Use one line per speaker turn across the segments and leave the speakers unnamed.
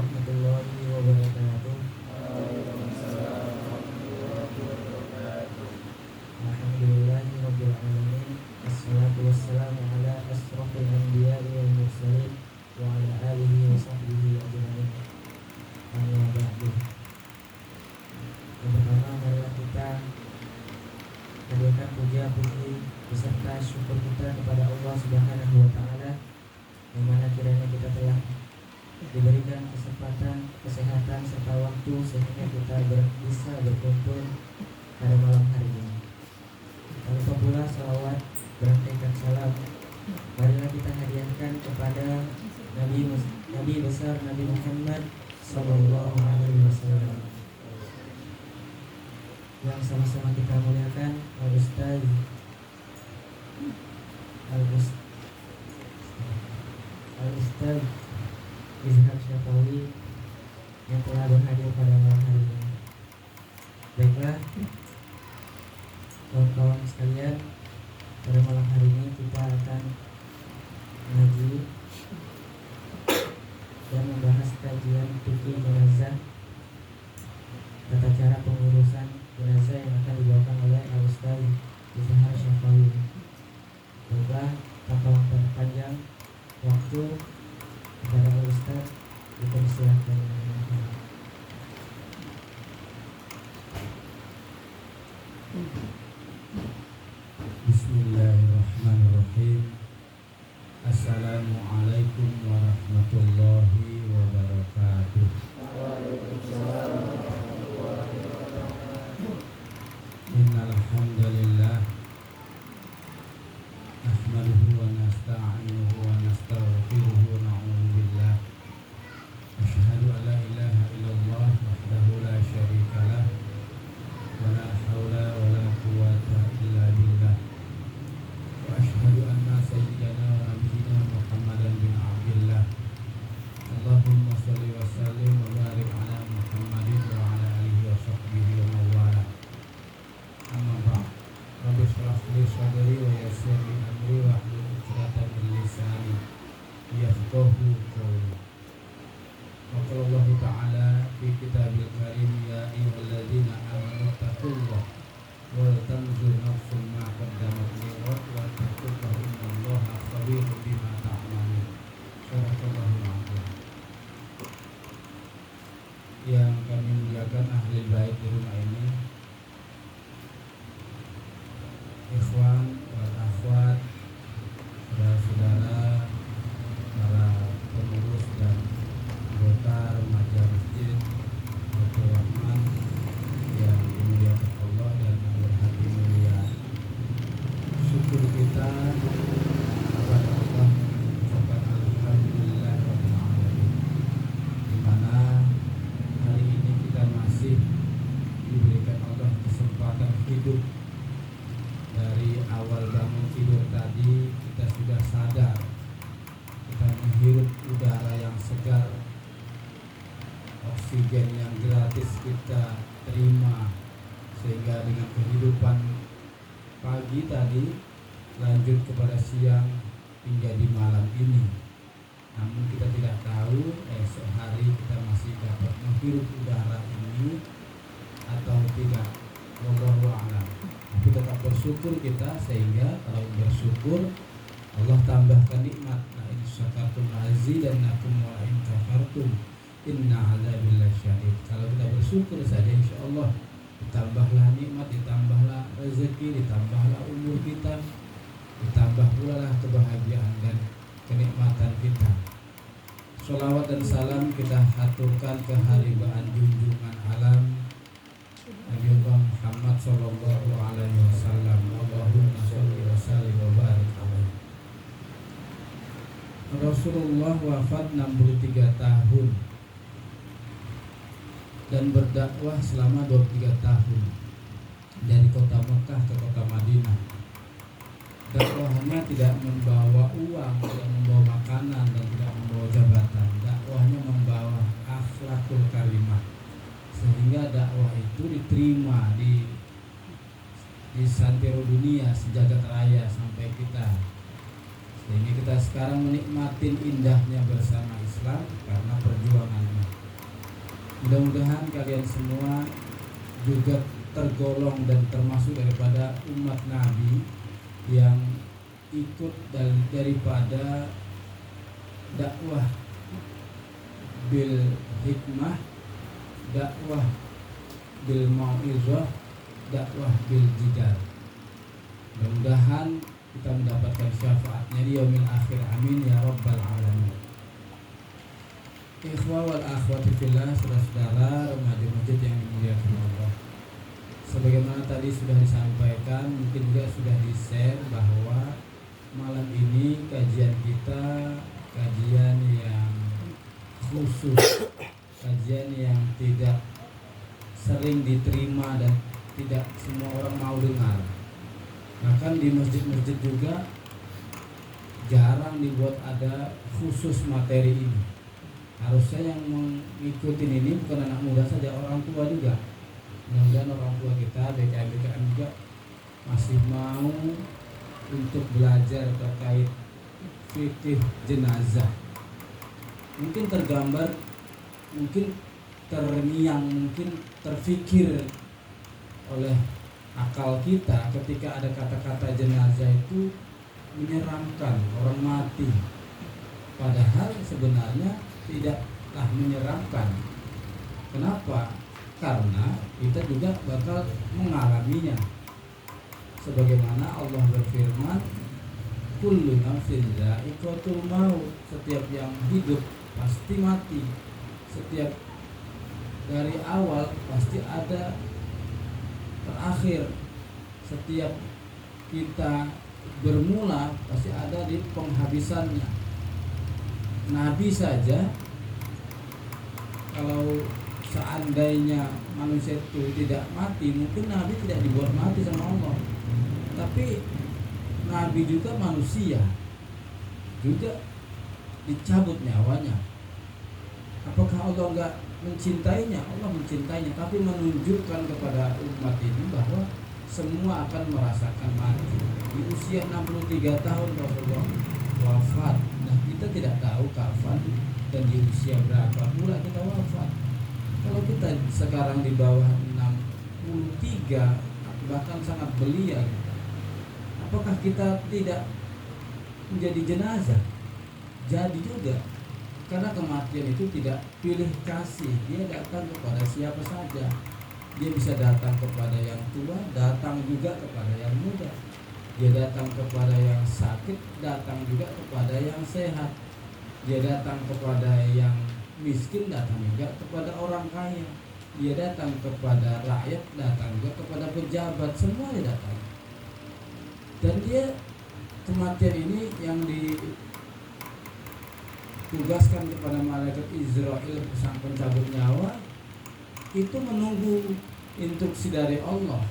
warahmatullahi wabarakatuh. Alhamdulillahirabbil alamin. Wassalatu wassalamu ala asrofil anbiya'i wal mursalin wa ala alihi wa sahbihi ajma'in. Amma ba'du. Yang pertama, marilah kita hadirkan puja puji beserta syukur kita kepada Allah Subhanahu wa taala, yang mana kiranya kita telah diberikan kesempatan, kesehatan serta waktu sehingga kita bisa berkumpul pada malam hari ini. Tak lupa pula salawat berangkaikan salam marilah kita hadiahkan kepada Nabi besar Nabi Muhammad sallallahu alaihi wasallam, yang sama-sama kita muliakan Al-Ustaz Izhar Syafawi yang telah berhadir pada malam hari ini. Baiklah kawan-kawan sekalian, pada malam hari ini kita akan mengaji dan membahas kajian fikih jenazah, tata cara pengurusan jenazah yang akan dibawakan oleh Al-Ustaz Izhar Syafawi. Baiklah, tanpa memperpanjang waktu, kepada Al-Ustaz dipersilakan.
Bismillahirrahmanirrahim. Assalamualaikum warahmatullahi wabarakatuh. Innal hamdalillah nahmaduhu wa nasta'inuhu wa nastaghfiruhu wa na'udzu billah. Asyhadu an la ilaha illallah wahdahu la syarika lah wa la haula wa la quwwata illa billah. Wa asyhadu anna sayyidana wa nabiyyina Muhammadan bin Abdillah. Allahumma shalli wa sallim wa barik ala Muhammadin wa ala alihi wa sahbihi wa man wala. Amma ba'd. Rabbi shrah li sadri wa yassir li amri wa hlul 'uqdatam min lisani yafqahu qawli. Wa qala Allah ta'ala fi kitabil karim, ya ayyuhalladzina amanu taqullaha wal tanzur nafsum ma qaddamat lighad wa taqullaha innallaha khabirun bima ta'malun. Shadaqallahul 'azim. Yang kami muliakan ahli bait di rumah ini, ikhwan wal akhwat, saudara-saudara, para pengurus dan anggota remaja masjid Baitur Rahman yang dimuliakan Allah dan yang berhati mulia. Syukur kita kepada Allah, mengucapkan alhamdulillah rabbil alamin, di mana hari ini kita masih diberikan Allah kesempatan hidup. Dari awal bangun tidur tadi kita sudah sadar, kita menghirup udara yang segar, oksigen yang gratis kita terima, sehingga dengan kehidupan pagi tadi lanjut kepada siang hingga di malam ini. Namun kita tidak tahu esok hari kita masih dapat menghirup udara ini atau tidak. Wallahu a'lam. Tapi tetap bersyukur kita, sehingga kalau bersyukur Allah tambahkan nikmat. La in syakartum azidannakum wa la in kafartum inna adzabi lasyadid. Kalau kita bersyukur saja, insyaallah ditambahlah nikmat, ditambahlah rezeki, ditambahlah umur kita, ditambah pula lah kebahagiaan dan kenikmatan kita. Sholawat dan salam kita haturkan ke haribaan junjungan alam Nabi Muhammad sallallahu alaihi wasallam. Allahumma shalli wa sallim wa barik alaihi. Rasulullah wafat 63 tahun dan berdakwah selama 23 tahun dari kota Mekah ke kota Madinah. Dakwahnya tidak membawa uang, tidak membawa makanan, dan tidak membawa jabatan. Dakwahnya membawa akhlakul karimah, sehingga dakwah itu diterima di santero dunia, sejagat raya sampai kita. Sehingga kita sekarang menikmati indahnya bersama Islam karena perjuangannya. Mudah-mudahan kalian semua juga tergolong dan termasuk daripada umat Nabi yang ikut daripada dakwah bil hikmah, dakwah bil mau'izah, dakwah bil jidal. Mudah-mudahan kita mendapatkan syafaatnya di yaumil akhir, amin ya rabbal alamin. Ikhwah wal akhwati fillah, saudara-saudara remaja masjid yang dimuliakan Allah, sebagaimana tadi sudah disampaikan, mungkin juga sudah di-share bahwa malam ini kajian kita kajian yang khusus, kajian yang tidak sering diterima dan tidak semua orang mau dengar. Bahkan di masjid-masjid juga jarang dibuat ada khusus materi ini. Harusnya yang mengikuti ini bukan anak muda saja, orang tua juga. Mudah-mudahan orang tua kita, BKM juga masih mau untuk belajar terkait fikih jenazah. Mungkin tergambar, mungkin terngiang, mungkin terfikir oleh akal kita ketika ada kata-kata jenazah itu menyeramkan, orang mati. Padahal sebenarnya tidaklah menyeramkan. Kenapa? Karena kita juga bakal mengalaminya. Sebagaimana Allah berfirman, kullu nafsin dha'iqatul maut, setiap yang hidup pasti mati. Setiap dari awal pasti ada terakhir. Setiap kita bermula pasti ada di penghabisannya. Nabi saja, kalau seandainya manusia itu tidak mati, mungkin Nabi tidak dibuat mati sama Allah. Tapi Nabi juga manusia, juga dicabut nyawanya. Apakah Allah enggak mencintainya? Allah mencintainya, tapi menunjukkan kepada umat ini bahwa semua akan merasakan mati. Di usia 63 tahun Rasulullah wafat. Nah, kita tidak tahu kapan dan di usia berapa pula kita wafat. Kalau kita sekarang di bawah 63, bahkan sangat belia, apakah kita tidak menjadi jenazah? Jadi juga, karena kematian itu tidak pilih kasih, dia datang kepada siapa saja. Dia bisa datang kepada yang tua, datang juga kepada yang muda. Dia datang kepada yang sakit, datang juga kepada yang sehat. Dia datang kepada yang miskin, datang juga kepada orang kaya. Dia datang kepada rakyat, datang juga kepada pejabat, semua dia datang. Dan dia, kematian ini yang ditugaskan kepada malaikat Israel, sang pencabut nyawa, itu menunggu instruksi dari Allah.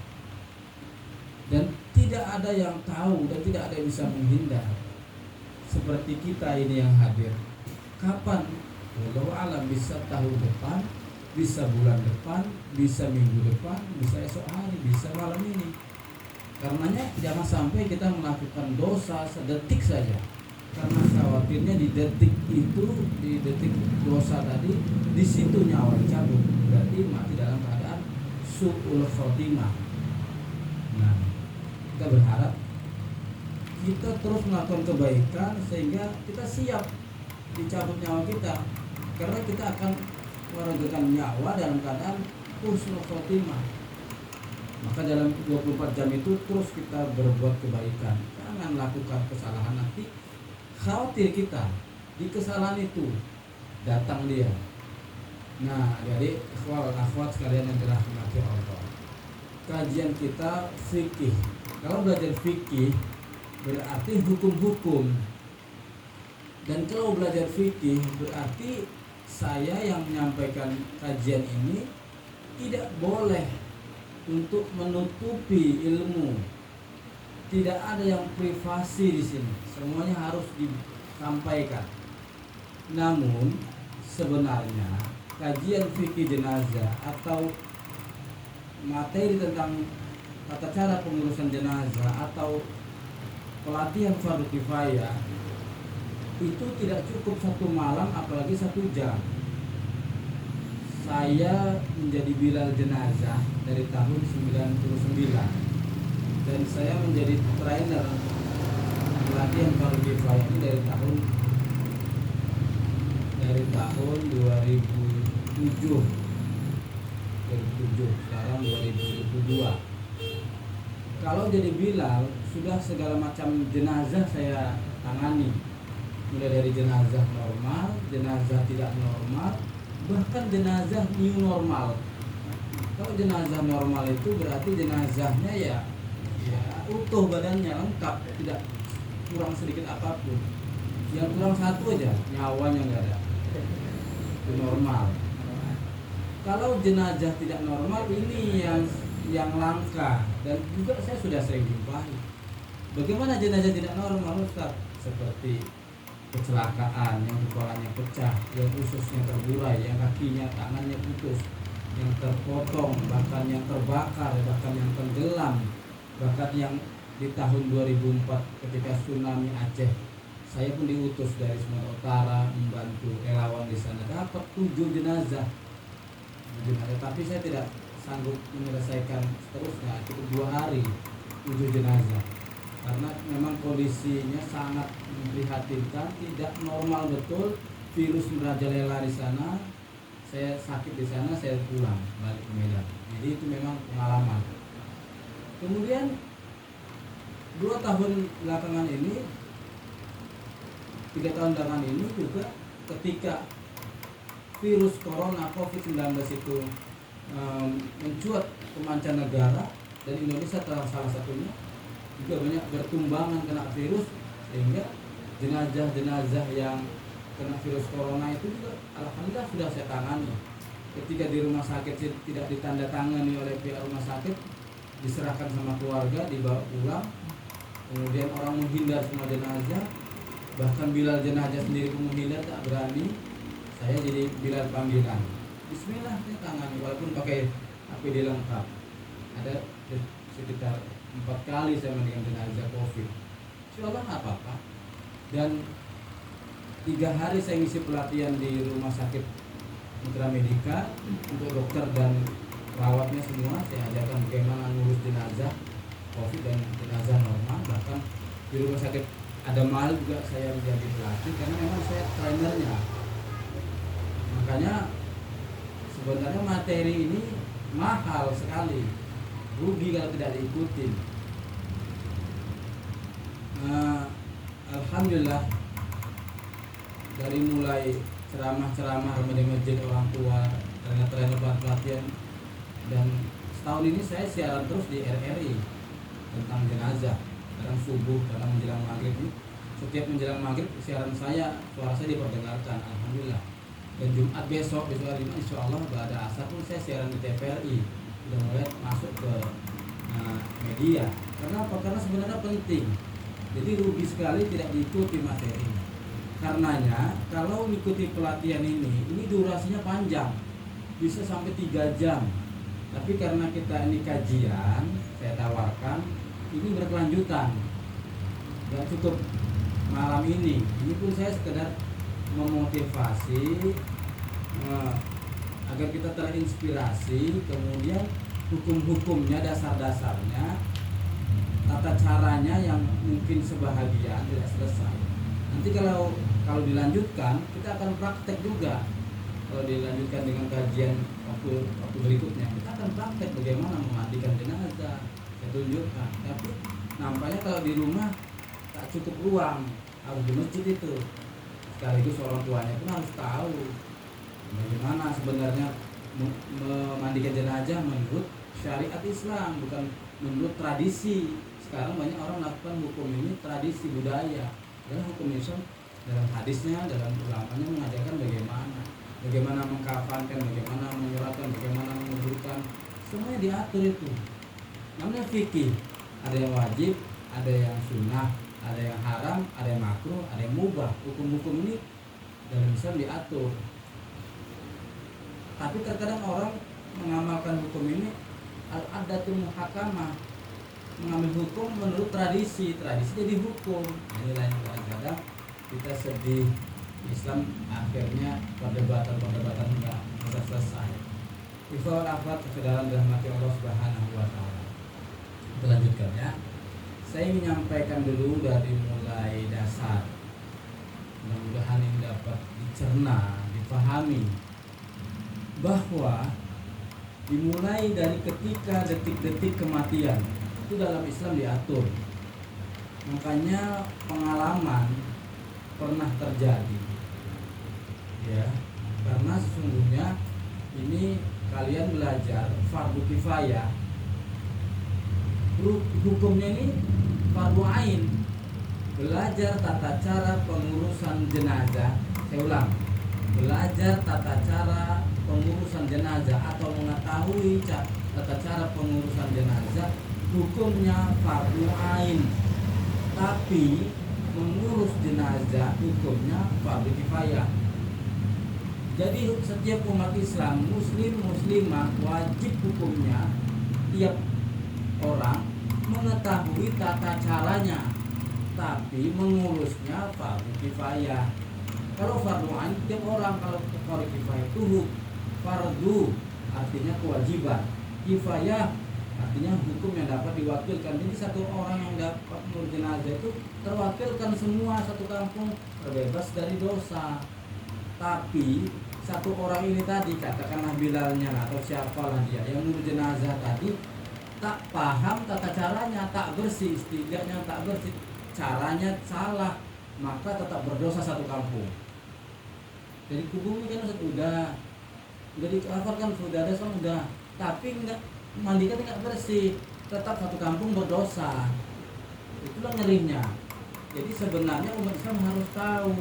Dan tidak ada yang tahu dan tidak ada yang bisa menghindar. Seperti kita ini yang hadir, kapan? Wallahu alam, bisa tahun depan, bisa bulan depan, bisa minggu depan, bisa esok hari, bisa malam ini. Karenanya jangan sampai kita melakukan dosa sedetik saja, karena khawatirnya di detik itu, di detik dosa tadi, di situ nyawa dicabut, berarti mati dalam keadaan su'ul khotimah. Nah, kita berharap kita terus melakukan kebaikan sehingga kita siap dicabut nyawa kita, karena kita akan meredakan nyawa dalam keadaan husnul khotimah. Maka dalam 24 jam itu terus kita berbuat kebaikan, jangan lakukan kesalahan. Nanti khawatir kita di kesalahan itu datang dia. Nah, jadi akhwat sekalian yang dirahmati Allah, kajian kita fikih. Kalau belajar fikih berarti hukum-hukum, dan kalau belajar fikih berarti saya yang menyampaikan kajian ini tidak boleh untuk menutupi ilmu. Tidak ada yang privasi di sini, semuanya harus disampaikan. Namun sebenarnya kajian fikih jenazah atau materi tentang tata cara pengurusan jenazah atau pelatihan fardu kifayah itu tidak cukup 1 malam, apalagi 1 jam. 1 Saya menjadi bilal jenazah dari tahun 99 dan saya menjadi trainer pelatihan fardu kifayah ini dari tahun 2007. Sekarang 2022. Kalau jadi bilal sudah segala macam jenazah saya tangani, mulai dari jenazah normal, jenazah tidak normal, bahkan jenazah new normal. Kalau jenazah normal itu berarti jenazahnya ya utuh badannya, lengkap, tidak kurang sedikit apapun. Yang kurang satu aja, nyawanya nggak ada. Itu normal. Kalau jenazah tidak normal ini yang langka dan juga saya sudah sering jumpai. Bagaimana jenazah tidak normal, Ustaz? Seperti kecelakaan, yang kepalanya pecah, yang ususnya terburai, yang kakinya, tangannya putus, yang terpotong, bahkan yang terbakar, bahkan yang tenggelam, bahkan yang di tahun 2004 ketika tsunami Aceh, saya pun diutus dari Sumatera Utara membantu relawan di sana, dapat 7 jenazah. Tapi saya tidak sanggup menyelesaikan seterusnya, cukup 2 hari 7 jenazah. Karena memang kondisinya sangat memprihatinkan, tidak normal betul, virus merajalela di sana. Saya sakit di sana, saya pulang balik ke Medan. Jadi itu memang pengalaman. Kemudian 2 tahun belakangan ini, 3 tahun belakangan ini juga ketika virus corona COVID-19 itu mencuat ke mancanegara dan Indonesia salah satunya, juga banyak bertumbangan kena virus, sehingga jenazah-jenazah yang kena virus corona itu juga alhamdulillah sudah saya tangani. Ketika di rumah sakit tidak ditandatangani oleh pihak rumah sakit, diserahkan sama keluarga, dibawa pulang. Kemudian orang menghindar semua jenazah, bahkan bilal jenazah sendiri pun menghindar, tak berani. Saya jadi bilal panggilan. Bismillah, saya tangani walaupun pakai APD lengkap. Ada sekitar 4 kali saya mandikan jenazah COVID. Insyaallah nggak apa-apa. Dan 3 hari saya ngisi pelatihan di rumah sakit Mitra Medika untuk dokter dan perawatnya semua. Saya ajarkan bagaimana ngurus jenazah COVID dan jenazah normal. Bahkan di rumah sakit Adamal juga saya menjadi pelatih karena memang saya trainernya. Makanya sebenarnya materi ini mahal sekali, rugi kalau tidak diikuti. Alhamdulillah dari mulai ceramah-ceramah di masjid orang tua, trainer pelatihan, dan setahun ini saya siaran terus di RRI tentang jenazah. Kadang subuh, kadang menjelang maghrib. Setiap menjelang maghrib siaran saya, suara saya diperdengarkan, alhamdulillah. Dan Jumat besok hari ini insya Allah pada asar pun saya siaran di TVRI, sudah mulai masuk ke media. Karena apa? Karena sebenarnya penting. Jadi rugi sekali tidak diikuti materi. Karenanya kalau mengikuti pelatihan ini durasinya panjang, bisa sampai 3 jam. Tapi karena kita ini kajian, saya tawarkan ini berkelanjutan, nggak cukup malam ini. Ini pun saya sekedar memotivasi agar kita terinspirasi. Kemudian hukum-hukumnya, dasar-dasarnya, tata caranya yang mungkin sebahagian tidak selesai. Nanti kalau dilanjutkan kita akan praktek juga. Kalau dilanjutkan dengan kajian waktu berikutnya, kita akan praktek bagaimana memandikan jenazah. Saya tunjukkan. Tapi nampaknya kalau di rumah tak cukup ruang, harus di masjid itu. Sekaligus orang tuanya pun harus tahu bagaimana sebenarnya memandikan jenazah menurut syariat Islam, bukan menurut tradisi. Sekarang banyak orang melakukan hukum ini tradisi budaya. Dalam hukum Islam, dalam hadisnya, dalam ulamanya mengajarkan bagaimana mengkafankan, bagaimana menyolatkan, bagaimana menguburkan, semuanya diatur itu. Namanya fikih. Ada yang wajib, ada yang sunnah, ada yang haram, ada yang makruh, ada yang mubah. Hukum-hukum ini dalam Islam diatur. Tapi terkadang orang mengamalkan hukum ini al-adatul muhakamah, mengambil hukum menurut tradisi jadi hukum. Inilah yang kadang-kadang kita sedih. Islam akhirnya perdebatan enggak bisa selesai. Ikhwan akhwat sekalian dirahmati Allah Subhanahu wa taala. Kita lanjutkan ya. Saya menyampaikan dulu dari mulai dasar. Mudah-mudahan ini dapat dicerna, dipahami bahwa dimulai dari ketika detik-detik kematian itu dalam Islam diatur. Makanya pengalaman pernah terjadi, ya, karena sesungguhnya ini kalian belajar fardu kifayah, hukumnya ini fardu ain. Belajar tata cara pengurusan jenazah, saya ulang, belajar tata cara pengurusan jenazah atau mengetahui tata cara pengurusan jenazah hukumnya fardu ain. Tapi mengurus jenazah hukumnya fardu kifayah. Jadi setiap umat Islam, muslim muslimah, wajib hukumnya tiap orang mengetahui tata caranya, tapi mengurusnya fardu kifayah. Kalau fardu ain tiap orang, kalau fardu kifayah itu fardu artinya kewajiban, kifayah artinya hukum yang dapat diwakilkan. Jadi satu orang yang dapat mengurus jenazah itu terwakilkan semua satu kampung, terbebas dari dosa. Tapi satu orang ini tadi, katakanlah Bilalnya atau siapalah dia yang mengurus jenazah tadi, tak paham tata caranya, tak bersih, setidaknya tak bersih, caranya salah, maka tetap berdosa satu kampung. Jadi kubur kan udah dikafarkan, sudah ada semua udah, tapi enggak mandikan enggak bersih, tetap satu kampung berdosa. Itulah ngerinya. Jadi sebenarnya umat Islam harus tahu.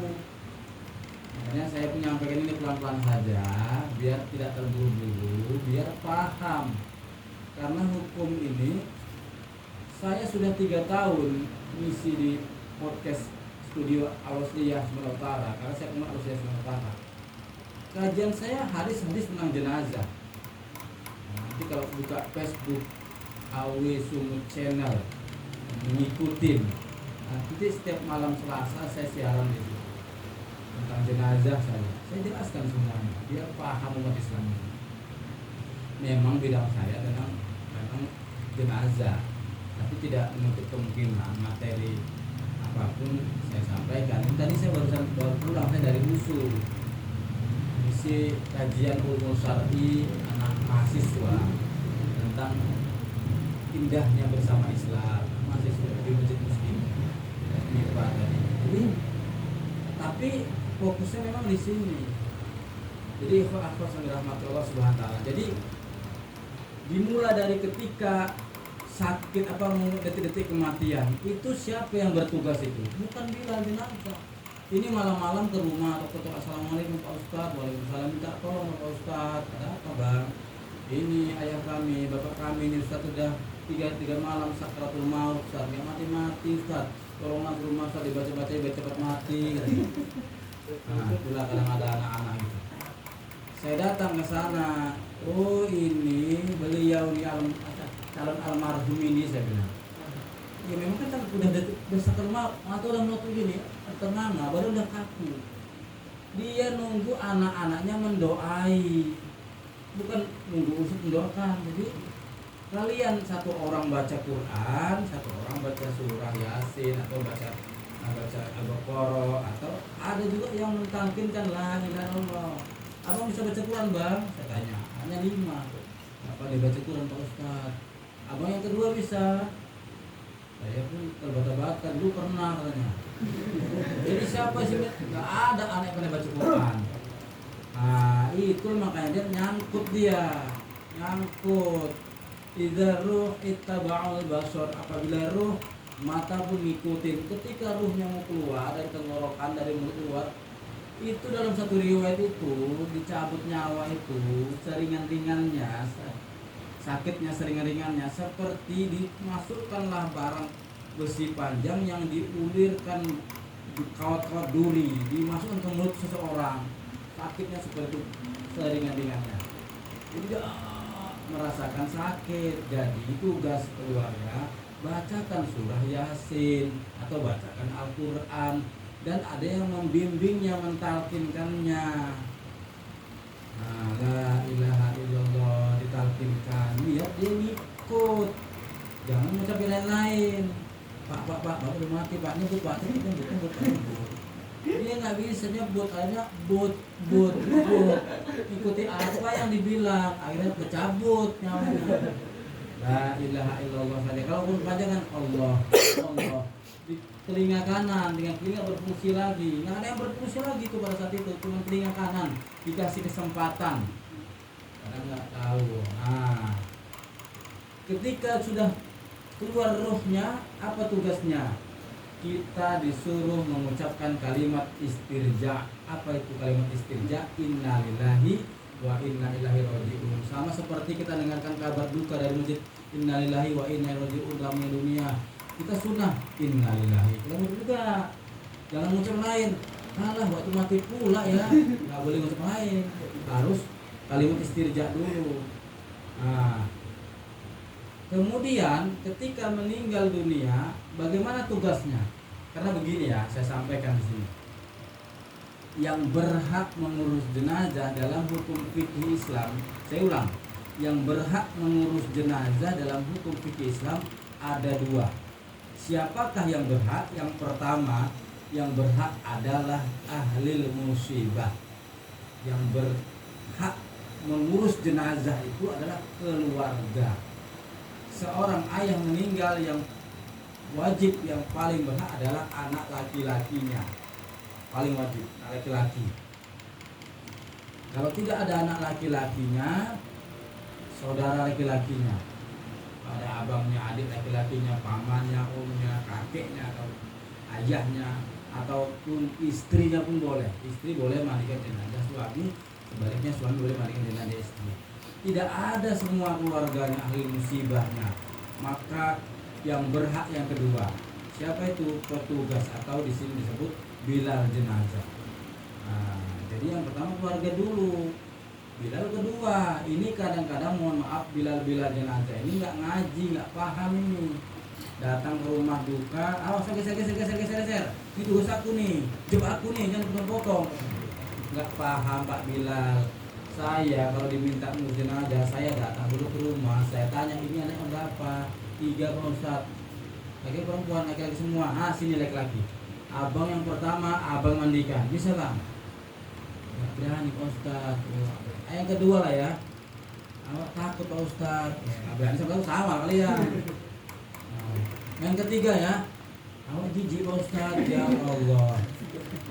Makanya saya menyampaikan ini pelan-pelan saja, biar tidak terburu-buru, biar paham. Karena hukum ini saya sudah 3 tahun misi di podcast studio Al-Wasliyah Sumatera Utara, karena saya kenal Al-Wasliyah Sumatera Utara. Kajian saya hadis-hadis tentang jenazah. Nanti kalau buka Facebook AW Sumut Channel, mengikutin. Nanti setiap malam Selasa saya siaran di situ tentang jenazah saya jelaskan semuanya biar paham umat Islam. Memang bidang saya memang jenazah, tapi tidak menutup kemungkinan materi apapun saya sampaikan. Tadi saya baru pulang saya dari usul isi kajian ulumul syar'i anak mahasiswa tentang indahnya bersama Islam, mahasiswa di Masjid Muslim MIPA tadi. Jadi tapi fokusnya memang di sini. Jadi akhwat yang dirahmati Allah Subhanahu wa taala. Jadi dimulai dari ketika sakit detik-detik kematian itu siapa yang bertugas itu? Bukan Bilal bin Arqam. Ini malam-malam ke rumah atau assalamualaikum Pak Ustadz, waalaikumsalam, minta tolong Pak Ustadz, ada apa bang? Ini ayah kami, bapak kami ini Ustadz sudah 3 malam sakratul maut, Ustadz yang mati Ustadz, tolonglah ke rumah Ustadz, dibaca-baca biar cepat mati. Nah itulah kadang ada anak-anak gitu. Saya datang ke sana, oh ini beliau nih calon almarhum ini, saya bilang. Ya memang kan udah sakratul maut, atau udah mau gini, ternganga, baru udah kaku. Dia nunggu anak-anaknya mendoai, bukan nunggu usut mendoakan. Jadi kalian satu orang baca Quran, satu orang baca surah Yasin atau baca Al-Baqarah, atau ada juga yang mentalkinkan la ilaha illallah. Abang bisa baca Quran bang? Saya tanya, hanya 5. Apa dia baca Quran Pak Ustadz? Abang yang kedua bisa? Saya pun terbata-bata, dulu pernah katanya. Jadi siapa sih? Gak ada anak yang pernah baca Quran. Nah itu makanya dia nyangkut idza ruh ittaba'al basar, apabila ruh mata pun ngikutin. Ketika ruhnya mau keluar dari tenggorokan, dari mulut keluar, itu dalam satu riwayat itu dicabut nyawa itu seringan-ringannya, sakitnya seringan-ringannya seperti dimasukkanlah barang besi panjang yang diulirkan kawat-kawat duri, dimasukkan ke mulut seseorang, sakitnya seperti itu seringan-ringannya. Tidak merasakan sakit. Jadi tugas keluarga bacakan surah Yasin atau bacakan Al-Quran, dan ada yang membimbingnya, mentalkinkannya. La ilaha illallah ditalkinkan, lihat dia ngikut, jangan ngucapin lain-lain. Pak bapak udah mati, pak nyebut, pak nyebut. Dia nggak bisa nyebut, akhirnya but ikuti apa yang dibilang, akhirnya kecabut nyawanya. La ilaha illallah saja. Kalau pun panjangan Allah di telinga kanan, dengan telinga berfungsi lagi. Nggak ada yang berfungsi lagi tuh pada saat itu, cuma telinga kanan dikasih kesempatan. Karena nggak tahu. Nah, ketika sudah keluar rohnya, apa tugasnya? Kita disuruh mengucapkan kalimat istirja. Apa itu kalimat istirja? Innalillahi wa inna ilaihi raji'un. Sama seperti kita dengarkan kabar duka dari masjid, innalillahi wa inna ilaihi raji'un dalam dunia. Kita sunnah innalillahi. Kita juga jangan ngucap lain. Alah, waktu mati pula ya. Nggak boleh ngucap lain. Harus kalimat istirja dulu. Nah, kemudian ketika meninggal dunia, bagaimana tugasnya? Karena begini ya, saya sampaikan di sini. Yang berhak mengurus jenazah dalam hukum fikih Islam, saya ulang, yang berhak mengurus jenazah dalam hukum fikih Islam ada dua. Siapakah yang berhak? Yang pertama, yang berhak adalah ahli musibah. Yang berhak mengurus jenazah itu adalah keluarga. Seorang ayah meninggal, yang wajib, yang paling berhak adalah anak laki-lakinya. Paling wajib, anak laki-laki. Kalau tidak ada anak laki-lakinya, saudara laki-lakinya, ada abangnya, adik laki-lakinya, pamannya, omnya, kakeknya, atau ayahnya, ataupun istrinya pun boleh. Istri boleh mandikan jenazah suami, sebaliknya suami boleh mandikan jenazah istri. Tidak ada semua keluarganya ahli musibahnya, maka yang berhak yang kedua. Siapa itu? Petugas, atau di sini disebut bilal jenazah. Nah, jadi yang pertama keluarga dulu, bilal kedua. Ini kadang-kadang mohon maaf, bilal jenazah ini nggak ngaji, nggak paham ini. Datang ke rumah duka, awas geser. Ini tugas aku nih, coba aku nih, jangan potong. Nggak paham Pak Bilal. Saya kalau diminta ngurus jenazah, saya datang dulu ke rumah, saya tanya ini anaknya berapa? 3 Pak Ustaz. Laki perempuan, laki-laki semua. Sini laki-laki. Abang yang pertama, abang mandikan. Bisa Bang? Nggak berani Pak Ustaz. Yang kedua lah ya. Awak takut Pak Ustaz. Nggak berani sama kali ya. Yang ketiga ya. Awak jijik Pak Ustaz. Ya Allah.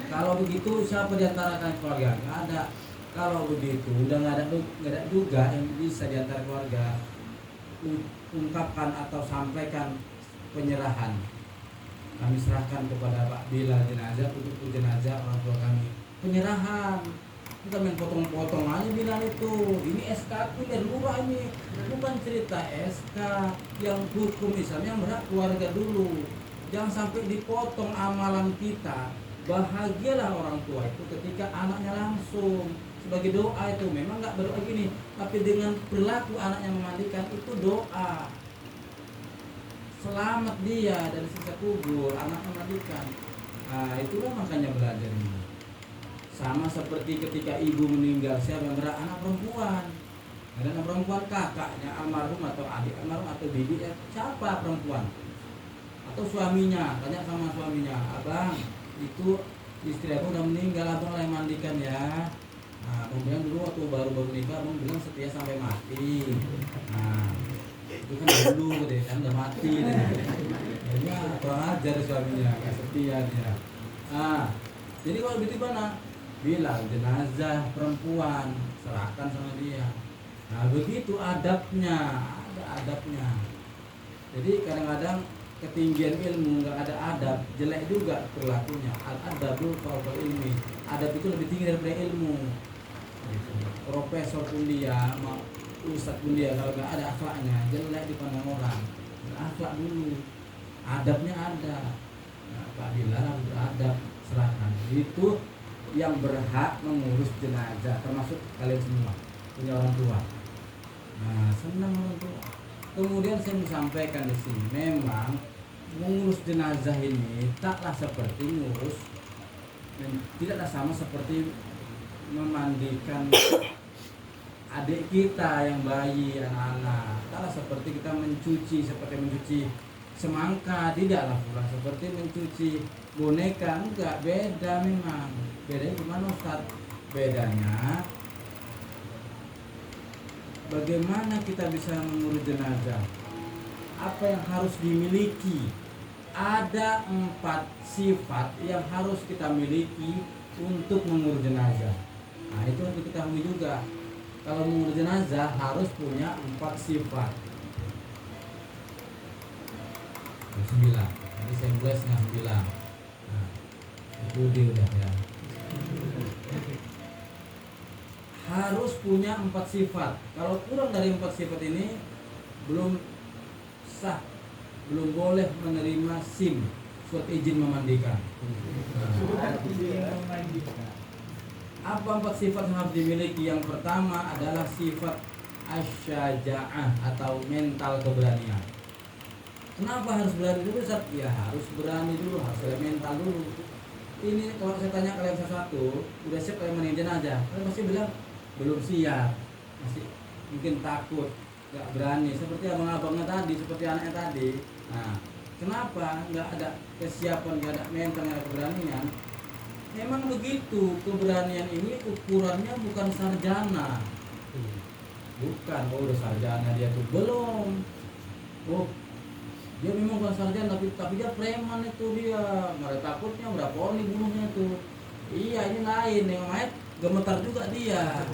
Kalau begitu siapa diantara kalian keluarga? Nggak ada. Kalau begitu udah nggak ada juga yang bisa diantara keluarga ungkapkan atau sampaikan penyerahan. Kami serahkan kepada Pak Bilal jenazah untuk jenazah orang tua kami. Penyerahan. Kita main potong-potong aja Bilal itu. Ini SK aku dari lurah ini. Bukan cerita SK. Yang hukum Islam yang berhak keluarga dulu. Jangan sampai dipotong amalan kita. Bahagialah orang tua itu ketika anaknya langsung sebagai doa itu. Memang nggak berdoa gini, tapi dengan perilaku anaknya memandikan itu doa. Selamat dia dari siksa kubur, anak memandikan. Nah, itulah makanya belajar ini. Sama seperti ketika ibu meninggal, siapa yang berhak? Anak perempuan. Ada anak perempuan, kakaknya almarhum atau adik almarhum atau bibi, siapa perempuan? Atau suaminya, tanya sama suaminya, abang, itu istri aku udah meninggal, abang lah yang mandikan ya. Nah, kemudian dulu waktu baru nikah, abang bilang setia sampai mati. Nah, itu kan dulu deh, kan udah mati deh. Ya, kurang ajar suaminya, gak setia dia. Nah, jadi kalau begitu mana? Bilal jenazah perempuan, serahkan sama dia. Nah, begitu adabnya, ada adabnya. Jadi kadang-kadang ketinggian ilmu nggak ada adab, jelek juga perilakunya. Al-adabul fawqal ilmi. Adab itu lebih tinggi daripada ilmu. Profesor pun dia, ustadz pun dia, kalau nggak ada akhlaknya jelek dipandang orang. Akhlak dulu, adabnya ada. Nah, Pak Bilal harus beradab, serahkan. Itu yang berhak mengurus jenazah, termasuk kalian semua punya orang tua. Nah, senang orang tua. Kemudian saya sampaikan di sini, memang mengurus jenazah ini taklah seperti ngurus, tidaklah sama seperti memandikan adik kita yang bayi, anak-anak. Kalau seperti kita seperti mencuci semangka, tidaklah pula seperti mencuci boneka. Enggak, beda memang. Bedanya gimana Ustaz? Bedanya bagaimana kita bisa mengurus jenazah, apa yang harus dimiliki. Ada 4 sifat yang harus kita miliki untuk mengurus jenazah. Nah, itu harus diketahui juga. Kalau mengurus jenazah harus punya 4 sifat. 9. Tadi saya mulai setengah 9. Nah, itu dia udah ya. Harus punya 4 sifat. Kalau kurang dari 4 sifat ini belum sah, belum boleh menerima SIM, surat izin memandikan. Apa 4 sifat yang harus dimiliki? Yang pertama adalah sifat asyaja'ah atau mental keberanian. Kenapa harus berani dulu Ustaz? Ya harus berani dulu, harus ada mental dulu. Ini kalau saya tanya kalian satu-satu, udah siap kalian mandiin jenazah? Kalian pasti bilang belum siap, masih mungkin takut, nggak berani. Seperti abang-abangnya tadi, seperti anaknya tadi. Nah, kenapa nggak ada kesiapan, nggak ada mental, nggak ada keberanian? Memang begitu, keberanian ini ukurannya bukan sarjana. Bukan, oh udah sarjana dia tuh belum. Oh, dia memang bukan sarjana tapi dia preman itu dia. Mereka takutnya berapa orang dibunuhnya tuh. Iya, ini lain, yang lain gemetar juga dia.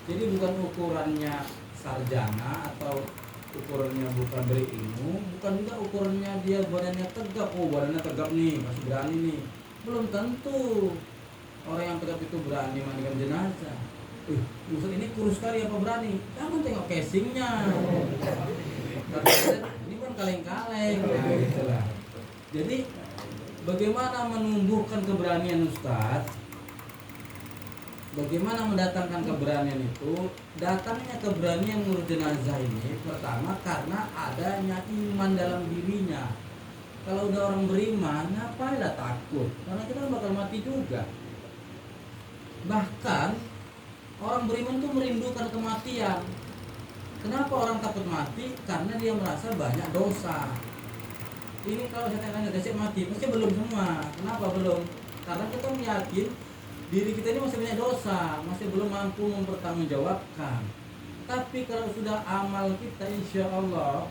Jadi bukan ukurannya sarjana atau ukurannya bukan berilmu, bukan juga ukurannya dia badannya tegap. Oh, badannya tegap nih, masih berani nih. Belum tentu orang yang tegap itu berani mandikan jenazah. Ustaz ini kurus sekali apa berani? Kamu tengok casingnya. Ini kan kaleng-kaleng. Nah, gitulah. Jadi bagaimana menumbuhkan keberanian Ustaz? Bagaimana mendatangkan keberanian itu? Datangnya keberanian mengurus jenazah ini pertama karena adanya iman dalam dirinya. Kalau udah orang beriman, ngapainlah takut? Karena kita bakal mati juga. Bahkan orang beriman tuh merindukan kematian. Kenapa orang takut mati? Karena dia merasa banyak dosa. Ini kalau saya tanya, udah siap mati? Pasti belum semua. Kenapa belum? Karena kita yakin diri kita ini masih banyak dosa, masih belum mampu mempertanggungjawabkan. Tapi kalau sudah amal kita, insya Allah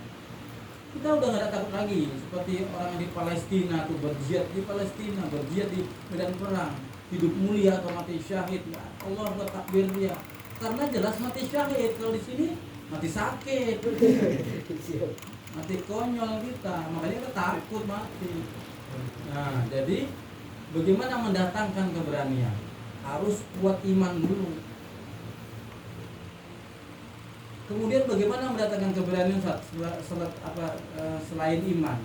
kita udah gak ada takut lagi. Seperti orang di Palestina tuh berjihad di Palestina, berjihad di medan perang, hidup mulia atau mati syahid. Ya Allah buat takbir dia. Karena jelas mati syahid. Kalau di sini mati sakit, mati konyol kita. Makanya kita takut mati. Nah, jadi bagaimana mendatangkan keberanian? Harus kuat iman dulu. Kemudian bagaimana mendatangkan keberanian selain iman?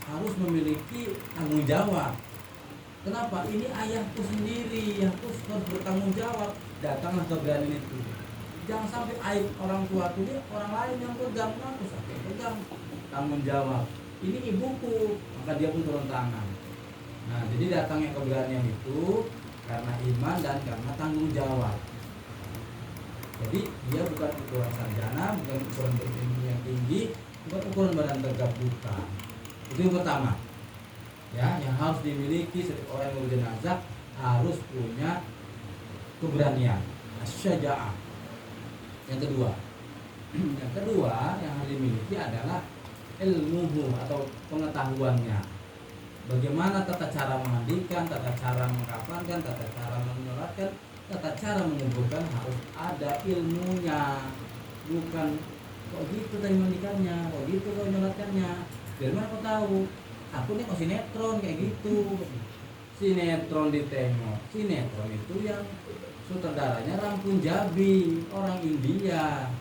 Harus memiliki tanggung jawab. Kenapa? Ini ayahku sendiri, aku harus bertanggung jawab. Datanglah keberanian itu. Jangan sampai aib orang tua itu orang lain yang pegang, aku sampai pegang. Tanggung jawab. Ini ibuku, maka dia pun turun tangan. Nah, jadi datangnya keberanian itu karena iman dan karena tanggung jawab. Jadi dia bukan ukuran sarjana, bukan ukuran berilmu yang tinggi, bukan ukuran badan tegap, bukan. Itu yang pertama. Ya, yang harus dimiliki setiap orang yang berjenazah harus punya keberanian, asyaja'ah. Yang kedua yang harus dimiliki adalah ilmuhu atau pengetahuannya. Bagaimana tata cara memandikan, tata cara mengkafankan, tata cara menyolatkan, tata cara menguburkan harus ada ilmunya. Bukan kok gitu tadi mandikannya, kok gitu kok nyolatkannya. Dari mana kau tahu? Aku nih kok sinetron kayak gitu. Sinetron ditengok. Sinetron itu yang sutradaranya Rampun Jabi, orang India.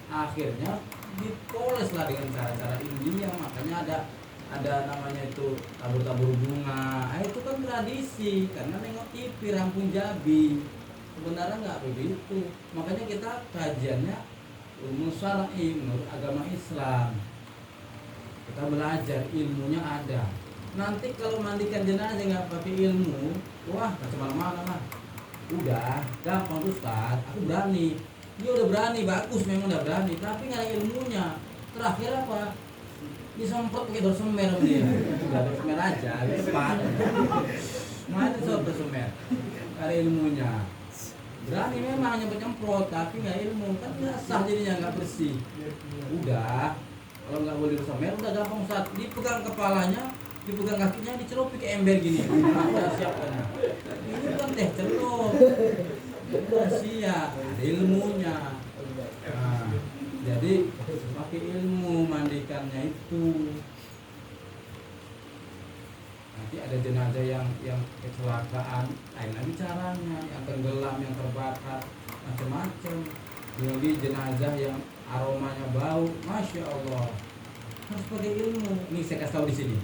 Akhirnya dipoles lah dengan cara-cara India, makanya ada namanya itu tabur-tabur bunga. Itu kan tradisi karena nengok TV Rampung Jabi. Sebenarnya nggak begitu. Makanya kita kajiannya ilmu syar'i menurut agama Islam. Kita belajar ilmunya ada. Nanti kalau mandikan jenazah nggak pakai ilmu, wah macam mana lah. Udah gampang Ustaz, aku berani. Dia udah berani, bagus memang udah berani, tapi nggak ada ilmunya. Terakhir apa? Disemprot pakai dorsemer sama dia. Udah dorsemer aja, cepat. Mana soal dorsemer? Nggak ada ilmunya. Berani memang nyemprot, tapi nggak ilmu, kan nggak sah jadinya, nggak bersih. Udah, kalau nggak boleh dorsemer, udah gampang Ustaz. Dipegang kepalanya, dipegang kakinya, dicelupi ke ember gini. Udah siap kan? Ini kan teh celup. Sia, ada ilmunya. Nah, jadi pakai ilmu mandikannya itu. Nanti ada jenazah yang kecelakaan, lain lagi caranya, yang tenggelam, yang terbakar, macam-macam. Jadi jenazah yang aromanya bau, masya Allah, harus pakai ilmu. Ini saya kasih tahu di sini.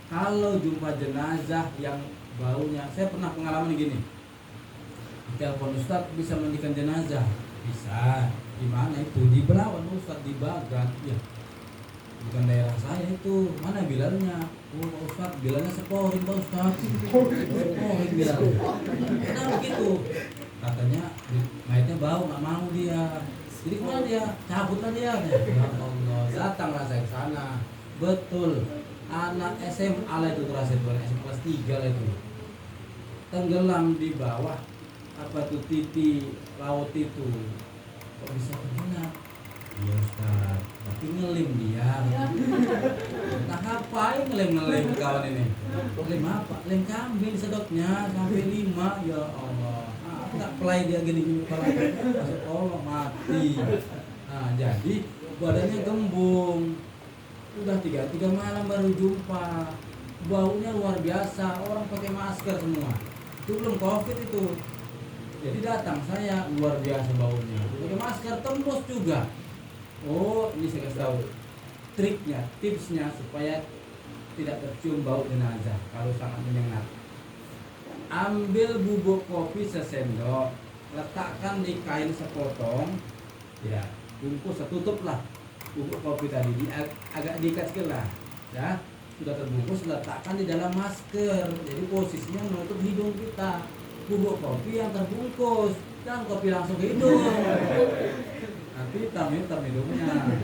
Kalau jumpa jenazah yang baunya, saya pernah pengalaman gini. Telepon Ustaz, bisa mandikan jenazah? Bisa. Di mana itu? Di Belawan Ustaz, di Bagan. Ya, bukan daerah saya itu. Mana bilarnya? Oh Pak Ustaz, bilarnya seporin Pak Ustaz. Seporin bilarnya. Kenapa begitu? Katanya mayatnya bau, nggak mau dia. Jadi kemana dia? Cabutlah dia. Ya Allah, datanglah saya ke sana. Betul. Anak SMA lah itu terasa itu, SMA kelas 3 lah itu. Tenggelam di bawah apa tuh titi laut itu, kok bisa tenggelam? Iya Ustaz, tapi ngelim dia. Nah ngapain ngelim kawan ini? Ngelim apa? Lem kambing sedotnya sampai 5, ya Allah. Nggak play dia gini kepala, masuk kolong mati. Nah jadi badannya gembung. Udah 3 malam baru jumpa. Baunya luar biasa, orang pakai masker semua. Itu belum COVID itu. Jadi datang saya, luar biasa baunya. Pakai masker tembus juga. Oh, ini saya kasih tahu triknya, tipsnya supaya tidak tercium bau jenazah kalau sangat menyengat. Ambil bubuk kopi sesendok, letakkan di kain sepotong, ya, bungkus, tutuplah bubuk kopi tadi, agak diikat sekali lah, ya. Sudah terbungkus, letakkan di dalam masker. Jadi posisinya menutup hidung kita. Bubuk kopi yang terbungkus, dan kopi langsung ke hidung. Nanti hitam hidungnya.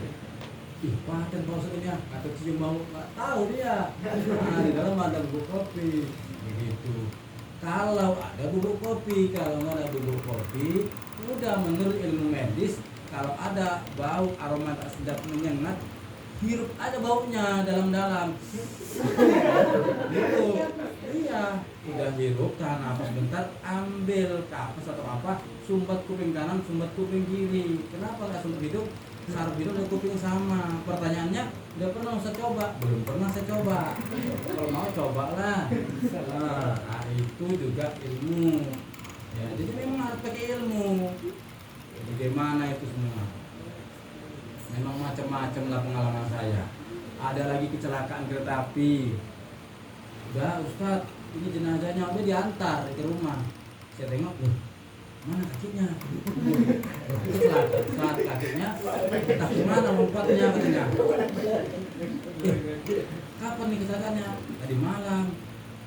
Ih, paten maksudnya, atau cium bau, nggak tahu dia. Nah, di dalam ada bubuk kopi, begitu. Kalau ada bubuk kopi, kalau nggak ada bubuk kopi, udah menurut ilmu medis, kalau ada bau aroma tak sedap menyengat, hirup aja baunya dalam-dalam. Gitu. Iya, udah hirup, tahan nafas bentar, ambil kapas atau apa, sumbat kuping kanan, sumbat kuping kiri. Kenapa nggak sumbat hidung? Saraf hidung dan kuping sama. Pertanyaannya, udah pernah saya coba? Belum pernah saya coba. Kalau mau cobalah. Nah, itu juga ilmu. Ya, jadi memang harus pakai ilmu. Bagaimana itu semua? Memang macam-macam lah pengalaman saya. Ada lagi kecelakaan kereta api. Udah Ustaz, ini jenazahnya udah diantar ke rumah. Saya tengok, loh, mana kakinya? Saat kakinya, entah kemana lompatnya katanya. Kapan nih kecelakaannya? Tadi malam.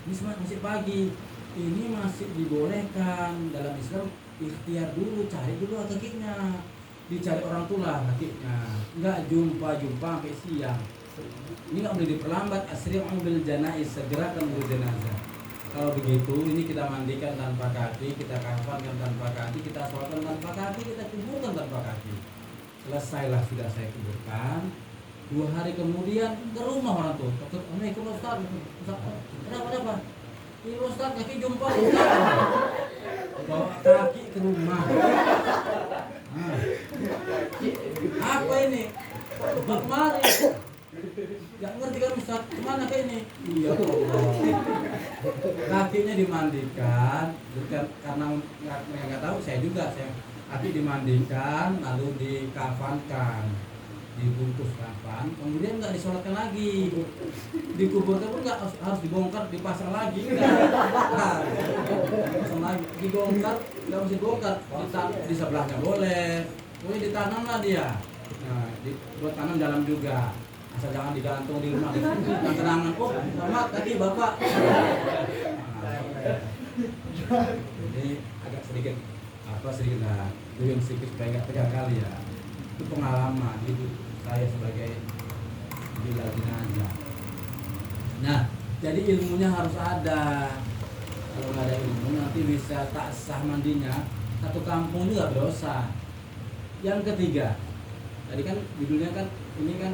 Ini masih pagi. Ini masih dibolehkan dalam Islam, ikhtiar dulu, cari dulu kakinya. Dicari orang tua kakinya. Enggak jumpa sampai siang. Ini nggak boleh diperlambat. Asri'u bil janaiz, segerakan jenazah. Kalau begitu, ini kita mandikan tanpa kaki, kita kafankan tanpa kaki, kita sholatkan tanpa kaki, kita kuburkan tanpa kaki. Selesailah sudah saya kuburkan. 2 hari kemudian ke rumah orang tuh. Assalamualaikum Ustaz. Kenapa? Ini Ustaz kaki jumpa Ustaz. Bawa kaki ke rumah. Nah. Apa ini? Pak kemarin. Gak ngerti kan Ustaz, kemana kayak ini? Iya Allah. Kakinya dimandikan, karena nggak tahu, saya juga, kaki dimandikan, lalu dikafankan, dibungkus kafan, kemudian nggak disolatkan lagi, dikuburkan pun nggak harus dibongkar, dipasang lagi, nggak, dipasang lagi, dibongkar, nggak mesti dibongkar, di sebelahnya boleh, ditanamlah dia, nah, buat tanam dalam juga. Asal jangan digantung di rumah, yang kenangan, oh selamat tadi bapak. Nah, jadi agak sedikit yang sedikit supaya nggak tegang kali ya. Itu pengalaman hidup saya sebagai bila jenazah. Nah, jadi ilmunya harus ada. Kalau nggak ada ilmu nanti bisa tak sah mandinya, satu kampung juga berdosa. Yang ketiga, tadi kan judulnya kan ini kan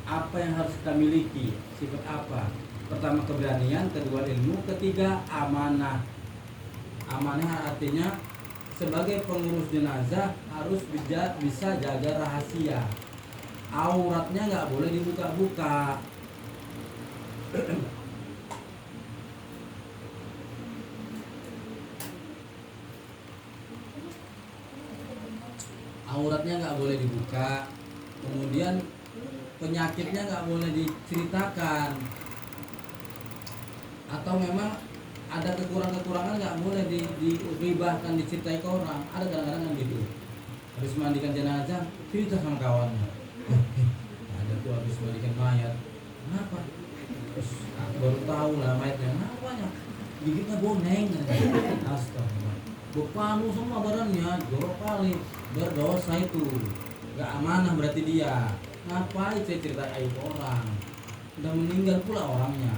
apa yang harus kita miliki, sifat apa? Pertama keberanian, kedua ilmu, ketiga amanah. Amanah artinya sebagai pengurus jenazah harus bisa jaga rahasia. Auratnya nggak boleh dibuka-buka. Auratnya nggak boleh dibuka. Kemudian penyakitnya nggak boleh diceritakan. Atau memang ada kekurangan-kekurangan nggak boleh diribahkan, diceritai ke orang. Ada kadang-kadang kan gitu. Habis mandikan jenazah, cerita sama kawannya. Ada tuh habis mandikan mayat. Kenapa? Terus baru tahu lah mayatnya. Kenapanya? Gigitnya boneng. Astagfirullah. Bepanu semua badannya, jorok kali. Berdosa itu. Gak amanah berarti dia. Ngapain saya cerita aib orang? Udah meninggal pula orangnya.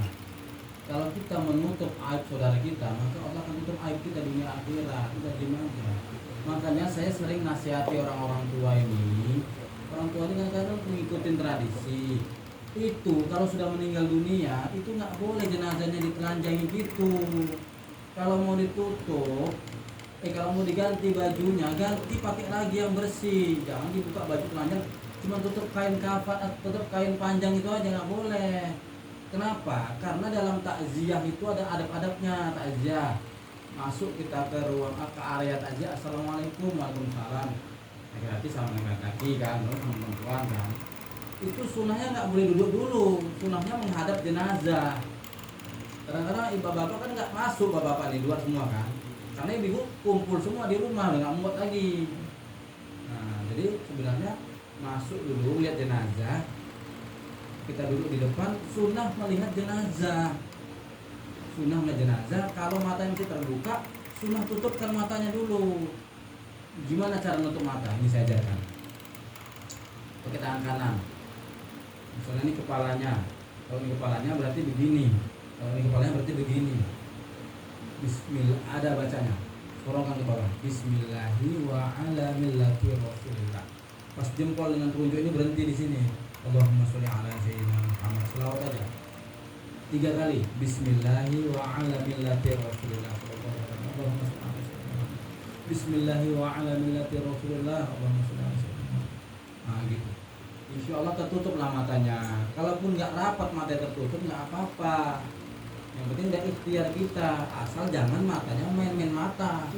Kalau kita menutup aib saudara kita, maka Allah akan tutup aib kita dunia akhirat. Udah gimana? Makanya saya sering nasihati orang-orang tua ini. Orang tua ini kadang-kadang mengikuti tradisi. Itu kalau sudah meninggal dunia, itu nggak boleh jenazahnya ditelanjangi gitu. Kalau mau ditutup, kalau mau diganti bajunya, ganti pakai lagi yang bersih. Jangan dibuka baju telanjang, cuma tutup kain kafan atau tutup kain panjang itu aja nggak boleh. Kenapa? Karena dalam takziah itu ada adab-adabnya. Takziah masuk kita ke ruang ke area takziah, assalamualaikum, waalaikumsalam. Laki-laki sama laki-laki kan, sama perempuan kan. Itu sunnahnya nggak boleh duduk dulu, sunnahnya menghadap jenazah. Kadang-kadang ibu bapak kan nggak masuk, bapak di luar semua kan, karena ibu kumpul semua di rumah, nggak muat lagi. Nah, jadi sebenarnya masuk dulu lihat jenazah. Kita duduk di depan, sunnah melihat jenazah. Sunnah melihat jenazah, kalau matanya masih terbuka, sunnah tutupkan matanya dulu. Gimana cara nutup mata? Ini saya ajarkan. Pakai tangan kanan. Misalnya ini kepalanya. Kalau ini kepalanya berarti begini. Kalau ini kepalanya berarti begini. Bismillah, ada bacanya. Sorongkan ke bawah. Bismillahi wa ala millati Rasulillah. Pas jempol dengan telunjuk ini berhenti di sini. Allahumma sholli ala sayyidina Muhammad. Selawat aja 3 kali. Bismillahi wa ala millati Rasulillah. Allahumma sholli ala sayyidina Muhammad. Bismillahi wa ala millati Rasulillah. Allahumma sholli ala sayyidina Muhammad. Nah gitu. Insya Allah tertutuplah matanya. Kalaupun nggak rapat matanya tertutup nggak apa-apa. Yang penting dari ikhtiar kita, asal jangan matanya main-main mata.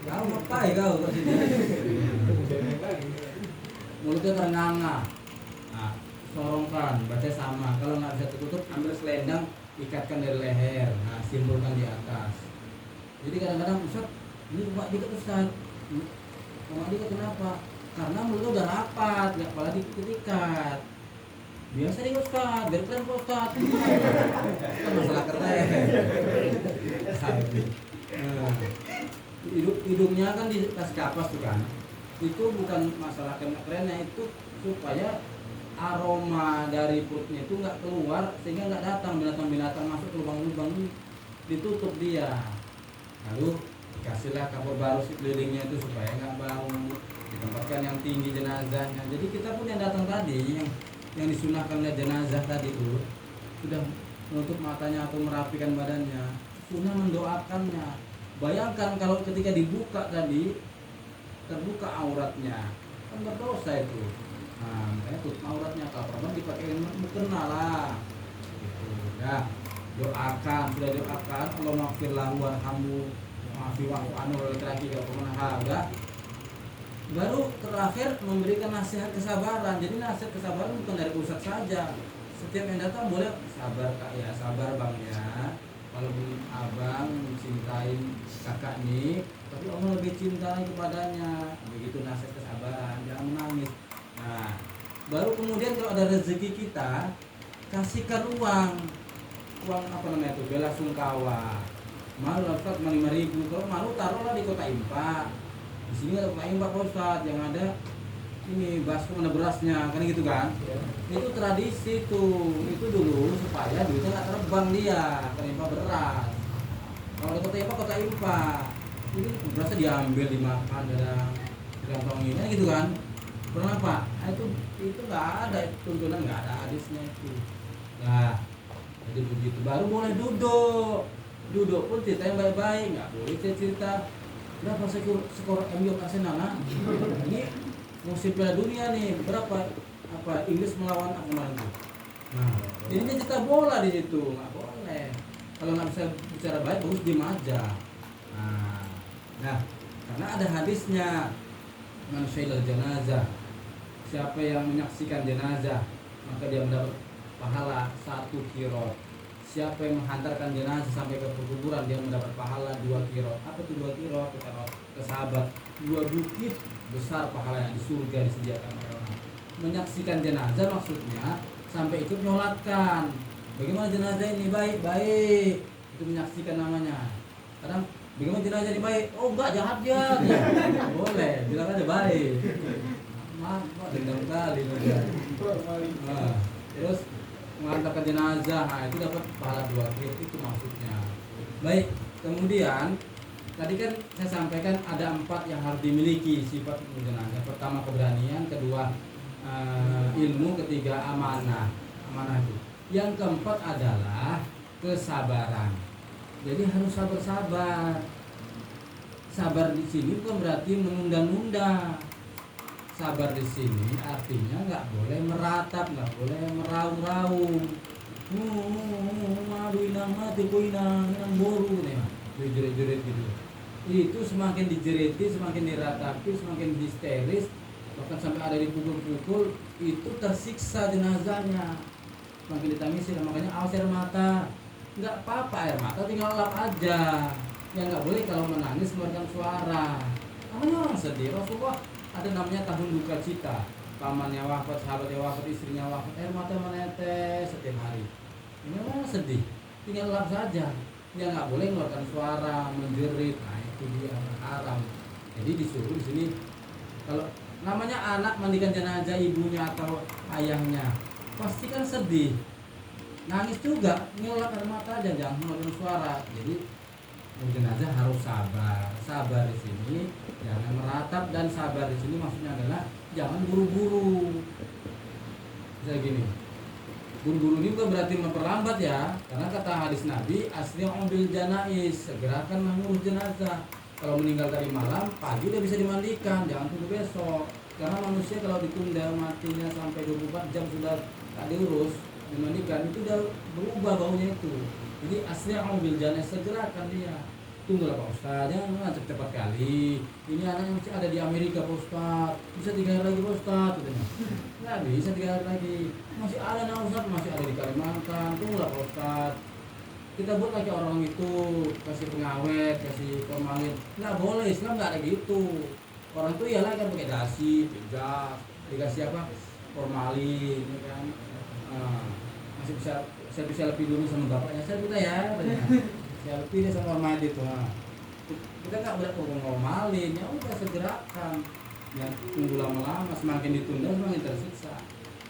Kau ngapain kau ke sini? Mulutnya ternganga. Nah, sorongkan, baca sama. Kalau nggak bisa tertutup, ambil selendang, ikatkan dari leher. Nah, simpulkan di atas. Jadi kadang-kadang Ustaz, ini rumah dikit Ustaz. Rumah dikit kenapa? Karena mulutnya udah rapat, nggak kepala diikat. Biasa nih Ustaz, biar keren Pak Ustaz. Kan masalah keren. Nah, hidungnya kan dikasih kapas tuh kan. Itu bukan masalah kerennya, itu supaya aroma dari perutnya itu nggak keluar sehingga nggak datang binatang-binatang masuk ke lubang-lubang ini, ditutup dia. Lalu dikasihlah kapur baru sekelilingnya itu supaya nggak bau, ditempatkan yang tinggi jenazahnya. Jadi kita pun yang datang tadi yang disunahkan oleh jenazah tadi itu sudah menutup matanya atau merapikan badannya, sunnah mendoakannya. Bayangkan kalau ketika dibuka tadi terbuka auratnya, kan berdosa itu. Nah, makanya tutup auratnya. Kalau perempuan dipakai mukena lah gitu. Ya, doakan, sudah doakan Allah maghfir lahu warhamhu maafi wa'fu anhu, laki-laki kalau pernah udah. Baru terakhir memberikan nasihat kesabaran. Jadi nasihat kesabaran bukan dari ustadz saja. Setiap yang datang boleh sabar kak ya, sabar bang ya. Walaupun abang mencintai kakak nih, tapi Allah lebih cintai kepadanya. Begitu nasihat kesabaran, jangan menangis. Nah, baru kemudian kalau ada rezeki kita, kasihkan uang apa namanya itu, bela sungkawa. Malu lah Ustaz, 5.000. Kalau malu taruhlah di Kota Impa. Di sini ada Kota Impa Pak Ustaz, yang ada ini baskom ada berasnya, kan gitu kan?
Ya.
Itu tradisi tuh, itu dulu supaya duitnya nggak terbang dia, ke Impa beras. Kalau di Kota Impa, ini berasnya diambil, dimakan, kantongin, kan gitu kan? Kenapa? Nah, itu nggak ada tuntunan, nggak ada hadisnya itu. Nah, jadi begitu baru boleh duduk pun cerita yang baik-baik, nggak boleh cerita berapa skor MU Arsenal. Nah, ini musim Piala Dunia nih, berapa Inggris melawan apa kemarin itu. Nah, jadi dia cerita bola di situ, nggak boleh. Kalau nggak bisa bicara baik, bagus diem aja. Nah, karena ada hadisnya, man syahidal janazah, siapa yang menyaksikan jenazah maka dia mendapat pahala 1 kirot. Siapa yang menghantarkan jenazah sampai ke kuburan dia mendapat pahala 2 kirot. Apa itu 2 kirot? Kata ke sahabat, 2 bukit besar pahalanya di surga disediakan oleh Allah. Menyaksikan jenazah maksudnya sampai ikut nyolatkan. Bagaimana jenazah ini? Baik. Itu menyaksikan namanya. Kadang bagaimana jenazah ini baik? Oh enggak, jahat dia. Boleh, bilang aja baik. Maaf, dendam kali. Nah, terus mengantarkan jenazah, nah itu dapat pahala 2 kirot, itu maksudnya. Baik, kemudian tadi kan saya sampaikan ada 4 yang harus dimiliki sifat jenazah. Pertama keberanian, kedua ilmu, ketiga amanah itu. Yang keempat adalah kesabaran. Jadi harus sabar. Sabar di sini bukan berarti menunda-nunda. Sabar di sini artinya nggak boleh meratap, nggak boleh meraung-raung. Madu inang mati ku inang boru nih, jerit-jerit gitu. Itu semakin dijeriti, semakin diratapi, semakin histeris, bahkan sampai ada dipukul-pukul, itu tersiksa jenazahnya. Semakin ditangisi, makanya awas air mata. Nggak apa-apa air mata, tinggal lap aja. Yang nggak boleh kalau menangis mengeluarkan suara. Namanya orang sedih. Rasulullah ada namanya tahun duka cita, pamannya wafat, sahabatnya wafat, istrinya wafat, air mata menetes setiap hari. Ini orang sedih, tinggal lap saja. Dia nggak boleh mengeluarkan suara, menjerit. Nah itu dia haram. Jadi disuruh di sini kalau namanya anak mandikan jenazah ibunya atau ayahnya, pasti kan sedih, nangis juga, ngelap air mata aja, jangan mengeluarkan suara. Jadi jenazah harus sabar di sini, jangan meratap, dan sabar di sini maksudnya adalah jangan buru-buru. Bisa gini, buru-buru ini bukan berarti memperlambat ya, karena kata hadis Nabi, asri'u bil janais, segerakan mengurus jenazah. Kalau meninggal tadi malam, pagi udah bisa dimandikan, jangan tunggu besok. Karena manusia kalau ditunda matinya sampai 24 jam sudah tak diurus, dimandikan, itu udah berubah baunya itu. Jadi asri'u bil janais, segerakan dia. Tunggulah Pak Ustaz, jangan cepat kali. Ini anaknya masih ada di Amerika Pak Ustaz, bisa 3 hari lagi Pak Ustaz, katanya. Nggak bisa 3 hari lagi, masih ada Pak Ustaz, masih ada di Kalimantan. Tunggulah Pak Ustaz. Kita buat lagi orang itu, kasih pengawet, kasih formalin. Nggak boleh, Islam nggak ada gitu. Orang itu ialah kan pakai dasi, pijak, dikasih apa? Formalin, ya kan. Masih bisa, saya bisa lebih dulu sama bapaknya, saya minta ya. Ya lebih dia sama formalin itu. Kita nggak berat ngomalin, ya udah segerakan. Yang tunggu lama-lama, semakin ditunda semakin tersiksa.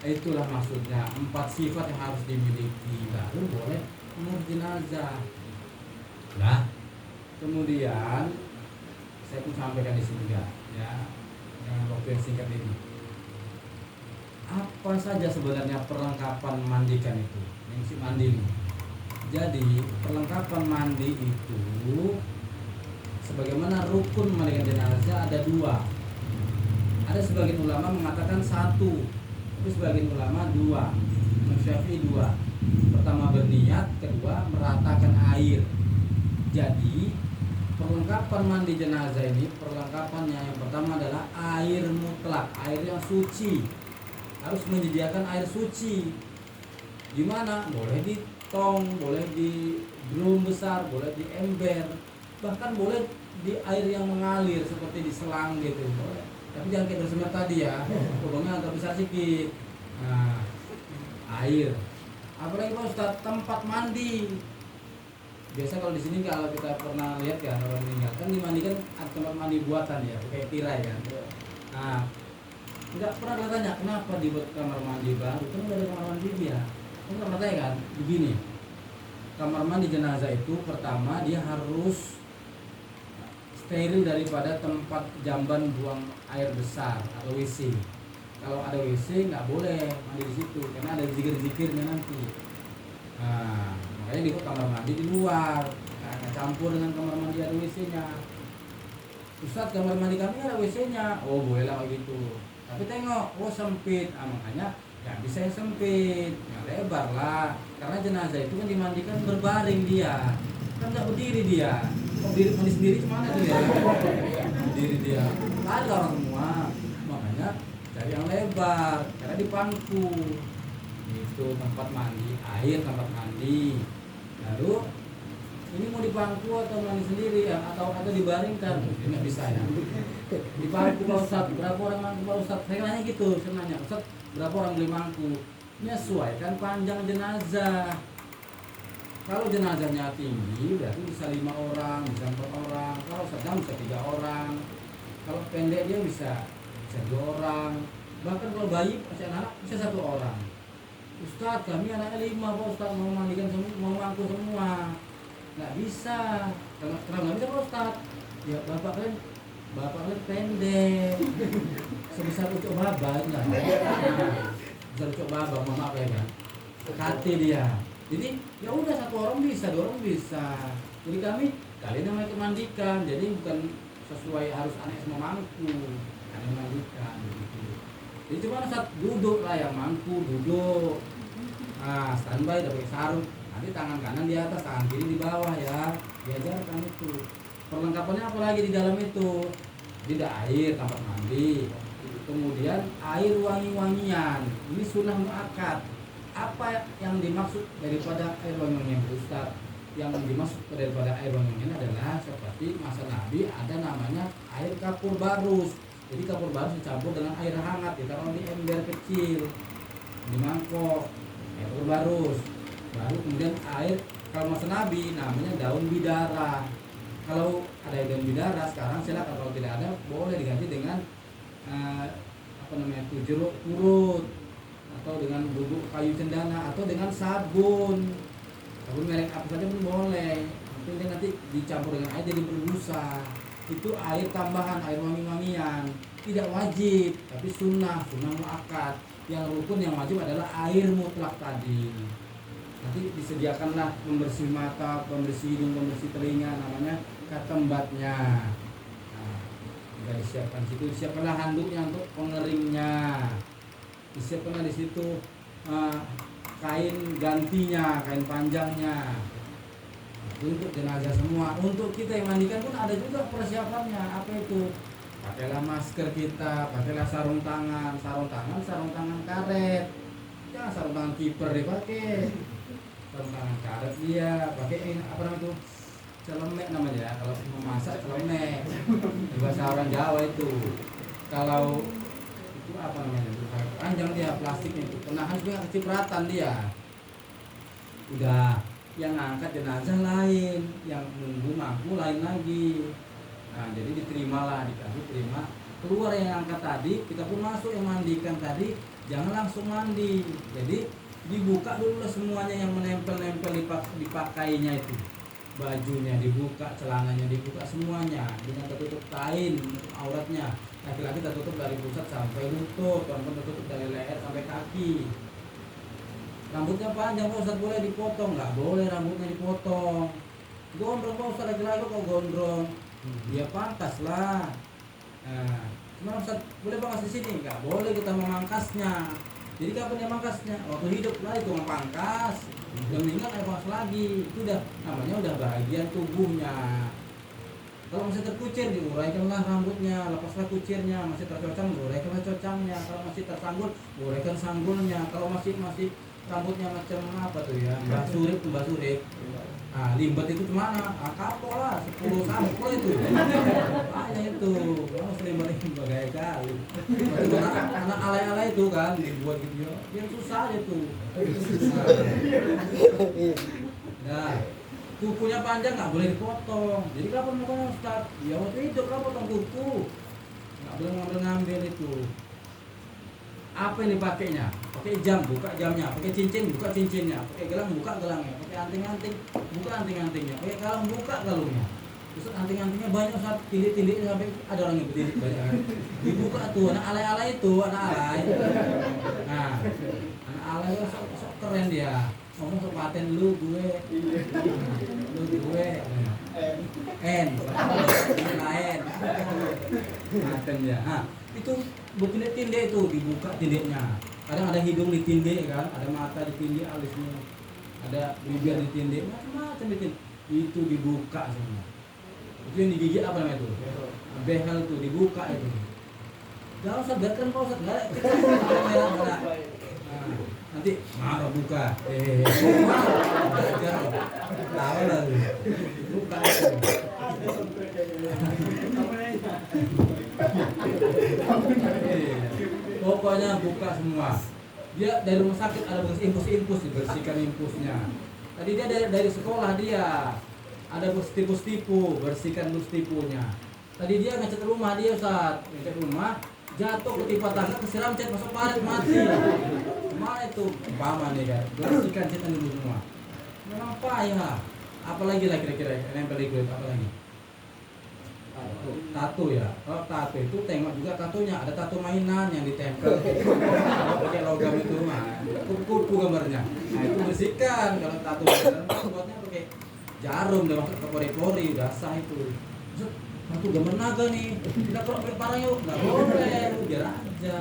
Itulah maksudnya 4 sifat yang harus dimiliki, baru boleh mengurus jenazah. Nah, kemudian saya pun sampaikan di sini ya, dengan waktu yang singkat ini. Apa saja sebenarnya perlengkapan mandikan itu? Yang si mandi ini. Jadi perlengkapan mandi itu sebagaimana rukun mandikan jenazah ada 2. Ada sebagian ulama mengatakan 1, tapi sebagian ulama 2. Syafi'i 2. Pertama berniat, kedua meratakan air. Jadi perlengkapan mandi jenazah ini, perlengkapannya yang pertama adalah air mutlak, air yang suci. Harus menyediakan air suci. Gimana? Boleh di tong, boleh di drum besar, boleh di ember, bahkan boleh di air yang mengalir seperti di selang gitu, boleh. Tapi jangan kayak bersemir tadi ya, lubangnya agak besar sedikit. Nah, air. Apalagi Pak Ustaz, tempat mandi. biasa kalau di sini kalau kita pernah lihat kan orang meninggal kan dimandikan ada tempat mandi buatan ya, kayak tirai kan. Nah, nggak pernah kita tanya kenapa dibuat kamar mandi baru, kan nggak ada kamar mandi dia. Kan nggak pernah tanya kan, begini. Kamar mandi jenazah itu pertama dia harus steril daripada tempat jamban buang air besar atau WC. Kalau ada WC nggak boleh mandi di situ karena ada zikir-zikirnya nanti. Nah, makanya di kamar mandi di luar, nggak campur dengan kamar mandi ada WC-nya. Ustadz, kamar mandi kami ada WC-nya. Oh boleh lah gitu. Tapi tengok, oh sempit. Makanya ya bisa yang sempit, yang lebar lah. Karena jenazah itu kan dimandikan berbaring dia, kan nggak berdiri dia. Kok berdiri mandi sendiri cuma tuh ya? Berdiri dia. Ada orang semua. Makanya cari yang lebar, karena di pangku. Itu tempat mandi, air tempat mandi. Lalu ini mau di pangku atau mandi sendiri ya, atau dibaringkan? Nggak bisa ya. Di pangku Pak Ustadz, berapa orang mangku Pak Ustadz? Saya nanya gitu, saya nanya Ustadz, berapa orang beli mangku? Menyesuaikan panjang jenazah. Kalau jenazahnya tinggi berarti bisa 5 orang, bisa 4 orang. Kalau sedang bisa 3 orang. Kalau pendek dia bisa 2 orang. Bahkan kalau bayi masih anak bisa 1 orang. Ustadz, kami anaknya 5 Pak Ustadz, mau mandikan semua, mau mangku semua. Nggak bisa. Kenapa nggak bisa Pak Ustadz? Ya bapak kalian pendek. Sebesar ucuk baba lah. Sebesar ucuk baba, mohon maaf ya kan. Kati dia. Jadi ya udah 1 orang bisa, 2 orang bisa. Jadi kalian yang mau mandikan. Jadi bukan sesuai harus anak semua mangku. Kalian mandikan begitu. Jadi cuma saat duduk lah yang mangku duduk. Nah, standby udah pakai sarung. Nanti tangan kanan di atas, tangan kiri di bawah ya. Diajarkan itu. Perlengkapannya apa lagi di dalam itu? Tidak air tempat mandi. Kemudian air wangi-wangian. Ini sunnah muakkad. Apa yang dimaksud daripada air wangi-wangian Ustaz? Yang dimaksud daripada air wangi-wangian adalah seperti masa Nabi ada namanya air kapur barus. Jadi kapur barus dicampur dengan air hangat, ditaruh di ember kecil, di mangkok, kapur barus. Baru kemudian air, kalau masa Nabi namanya daun bidara. Kalau ada daun bidara sekarang silakan, kalau tidak ada boleh diganti dengan jeruk purut atau dengan bubuk kayu cendana atau dengan sabun merek apa saja pun boleh. Mungkin nanti dicampur dengan air jadi berbusa. Itu air tambahan, air wangi-wangian. Tidak wajib, tapi sunnah muakkad. Yang rukun, yang wajib adalah air mutlak tadi. Nanti disediakanlah pembersih mata, pembersih hidung, pembersih telinga, namanya katembatnya. Nah, sudah disiapkan situ, disiapkanlah handuknya untuk pengeringnya. Disiapkanlah di situ kain gantinya, kain panjangnya. Untuk jenazah semua. Untuk kita yang mandikan pun ada juga persiapannya. Apa itu? Pakailah masker kita, pakailah sarung tangan karet. Jangan sarung tangan kiper dipakai. Sarung tangan karet dia, pakai apa namanya itu? Celemek namanya ya. Kalau memasak celemek. Di bahasa orang Jawa itu. Kalau itu apa namanya? Panjang dia plastiknya itu. Penahan supaya kecipratan dia. Udah. Yang angkat jenazah lain, yang nunggu mangku lain lagi. Nah, jadi dikasih terima. Keluar yang angkat tadi, kita pun masuk yang mandikan tadi, jangan langsung mandi. Jadi dibuka dulu semuanya yang menempel-nempel dipakainya itu. Bajunya dibuka, celananya dibuka semuanya dengan tertutup kain auratnya. Laki-laki tertutup dari pusat sampai lutut, perempuan tertutup dari leher sampai kaki. Rambutnya panjang Pak Ustadz, boleh dipotong? Nggak boleh rambutnya dipotong. Gondrong Pak Ustadz, laki-laki kok gondrong? Ya pantas lah. Nah, cuma Ustadz boleh pangkas di sini? Nggak boleh kita memangkasnya. Jadi kapan dia mangkasnya? Waktu hidup lah itu memangkas. Udah meninggal pangkas lagi. Itu namanya udah bagian tubuhnya. Kalau masih terkucir, diuraikanlah rambutnya, lepaslah kucirnya. Masih tercocang, uraikanlah cocangnya. Kalau masih tersanggul, uraikan sanggulnya. Kalau masih rambutnya macam apa tuh ya, mbak surip. Nah, limbet itu kemana? Kapok lah, 10 sampul itu. Banyak itu, kalau selimut bagai kali. Anak alay-alay itu kan dibuat gitu ya, susah aja tuh. Nah, kukunya panjang nggak boleh dipotong. Jadi kapan mukanya Ustaz? Ya waktu hidup kamu potong kuku, nggak boleh ngambil itu. Apa yang dipakainya? Pakai jam, buka jamnya. Pakai cincin, buka cincinnya. Pakai gelang, buka gelangnya. Pakai anting-anting, buka anting-antingnya. Pakai kalung, buka kalungnya. Terus anting-antingnya banyak saat tindik-tindik sampai ada orang yang bertindik banyak. Dibuka tuh, anak alay-alay itu, anak alay. Nah, anak alay itu sok keren dia. Ngomong sok paten lu gue. Lu gue. N. Lain. Paten ya. Nah, itu bertindik-tindik itu dibuka tindiknya. Kadang ada hidung ditindih kan, ada mata ditindih alisnya, ada bibir ditindih, macam-macam ditindih. Itu dibuka semua. Itu yang digigit apa namanya itu? Behel itu dibuka itu. Jangan usah biarkan Pak Ustaz, enggak ada. Nanti marah buka. Tahu lah. Buka itu. Pokoknya buka semua. Dia dari rumah sakit ada bekas infus dibersihkan infusnya. Tadi dia dari sekolah dia ada bus tipu, bersihkan bus tipunya. Tadi dia ngecat rumah dia Ustaz, ngecat rumah jatuh ketimpa tangga kesiram cat masuk parit mati. Mana itu umpama nih kan, bersihkan catan dulu semua. Memang payah. Apalagi lah kira-kira nempel di kulit apa lagi? Tato ya. Kalau tato itu tengok juga tatonya, ada tato mainan yang ditempel. Pakai logam itu mah, kuku gambarnya. Nah itu bersihkan. Kalau tato mainan buatnya pakai jarum udah masuk ke pori-pori, udah sah itu. Tato gambar naga nih. Kita kalau pakai parang yuk, nggak boleh, biar aja.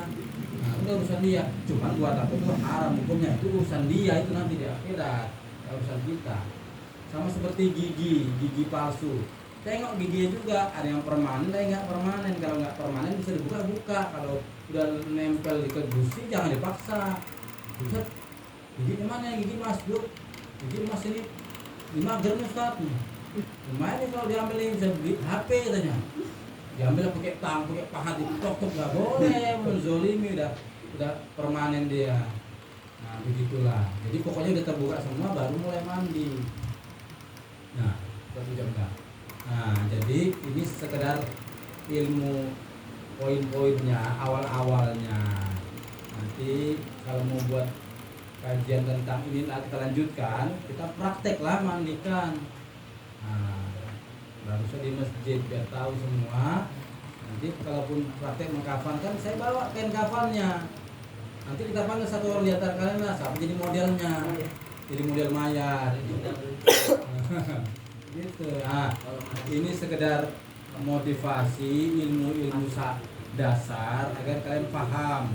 Nah itu urusan dia. Cuman buat tato itu haram hukumnya, itu urusan dia itu nanti di akhirat, urusan kita. Sama seperti gigi palsu. Tengok giginya juga, ada yang permanen, ada yang nggak permanen. Kalau nggak permanen bisa dibuka-buka. Kalau udah nempel di gusi jangan dipaksa. Ustaz, gigi mana gigi mas Bro? Gigi mas ini di mager nih Ustaz. Lumayan nih kalau diambil ini bisa beli HP katanya. Diambil pakai tang, pakai pahat ditok-tok nggak boleh, menzolimi udah permanen dia. Nah begitulah. Jadi pokoknya udah terbuka semua baru mulai mandi. Nah, 1 jam dah. Nah, jadi ini sekedar ilmu poin-poinnya, awal-awalnya. Nanti kalau mau buat kajian tentang ini kita lanjutkan, kita praktek lah mandikan. Nah, bagusnya di masjid biar tahu semua. Nanti kalaupun praktek mengkafankan, saya bawa kain kafannya. Nanti kita panggil satu orang di antara kalian lah, siapa jadi modelnya, jadi model mayat. Gitu. Nah, ini sekedar motivasi ilmu-ilmu dasar agar kalian paham.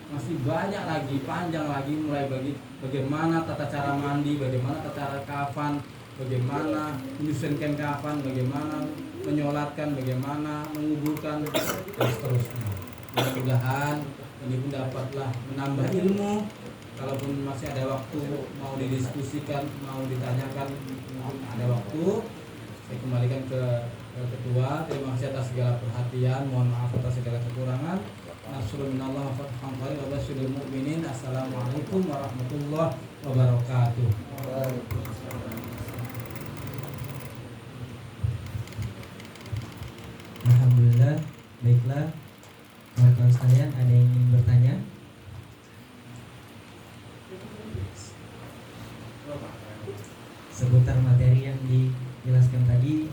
Masih banyak lagi, panjang lagi, mulai bagaimana tata cara mandi, bagaimana tata cara kafan, bagaimana menyusunkan kafan, bagaimana menyolatkan, bagaimana menguburkan, dan seterusnya. Mudah-mudahan ini pun dapatlah menambah ilmu. Kalaupun masih ada waktu mau didiskusikan, mau ditanyakan, ada waktu, saya kembalikan ke ketua. Terima kasih atas segala perhatian, mohon maaf atas segala kekurangan. Nasrul minallah wa fathun qarib wa basyiril mu'minin. Assalamualaikum warahmatullahi wabarakatuh.
Alhamdulillah, baiklah. Kawan-kawan sekalian, ada yang ingin bertanya? Seputar materi yang dijelaskan tadi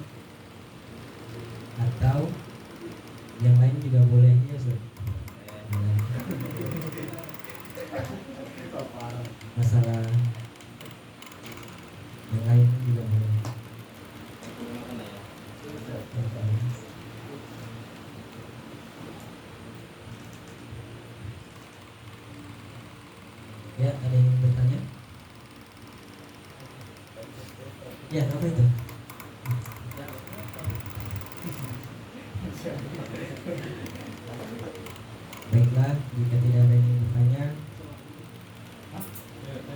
atau yang lain juga boleh ya Ustaz. Masalah yang lain juga boleh. Ya, ada yang bertanya? Ya, apa itu? Baiklah, jika tidak ada yang bertanya,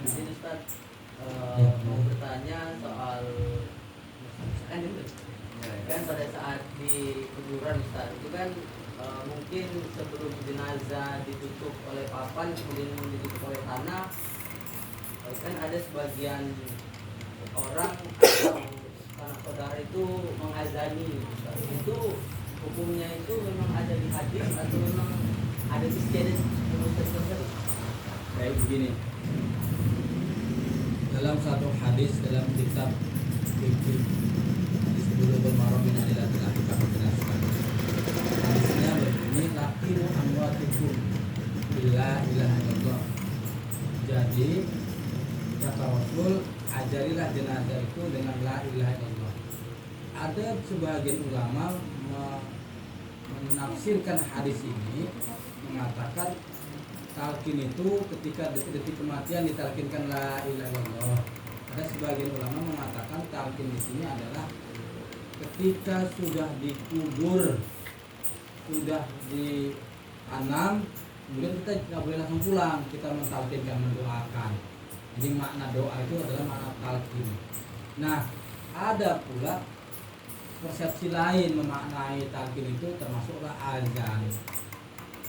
Ini Ustaz,
Ya.
mau bertanya soal kan pada saat di kuburan Ustaz itu kan mungkin sebelum jenazah ditutup oleh papan kemudian ditutup oleh tanah, kan ada sebagian orang atau anak saudara itu mengazani, Ustaz, itu hukumnya itu memang ada di hadis atau memang ada di sejenis Ustaz?
Baik, begini. Dalam satu hadis dalam kitab fikih hadis Bulughul Maram min adillatil ahkam menjelaskan. Hadisnya berbunyi laqimu amwatikum bila ilaha illallah. Jadi kata Rasul, ajarilah jenazah itu dengan la ilaha illallah. Ada sebagian ulama menafsirkan hadis ini mengatakan talqin itu ketika detik-detik kematian ditalkinkan la ilaha illallah. Ada sebagian ulama mengatakan talqin di sini adalah ketika sudah dikubur, sudah ditanam, kemudian kita tidak boleh langsung pulang, kita mentalkinkan, mendoakan. Jadi makna doa itu adalah makna talqin. Nah, ada pula persepsi lain memaknai talqin itu termasuklah azan.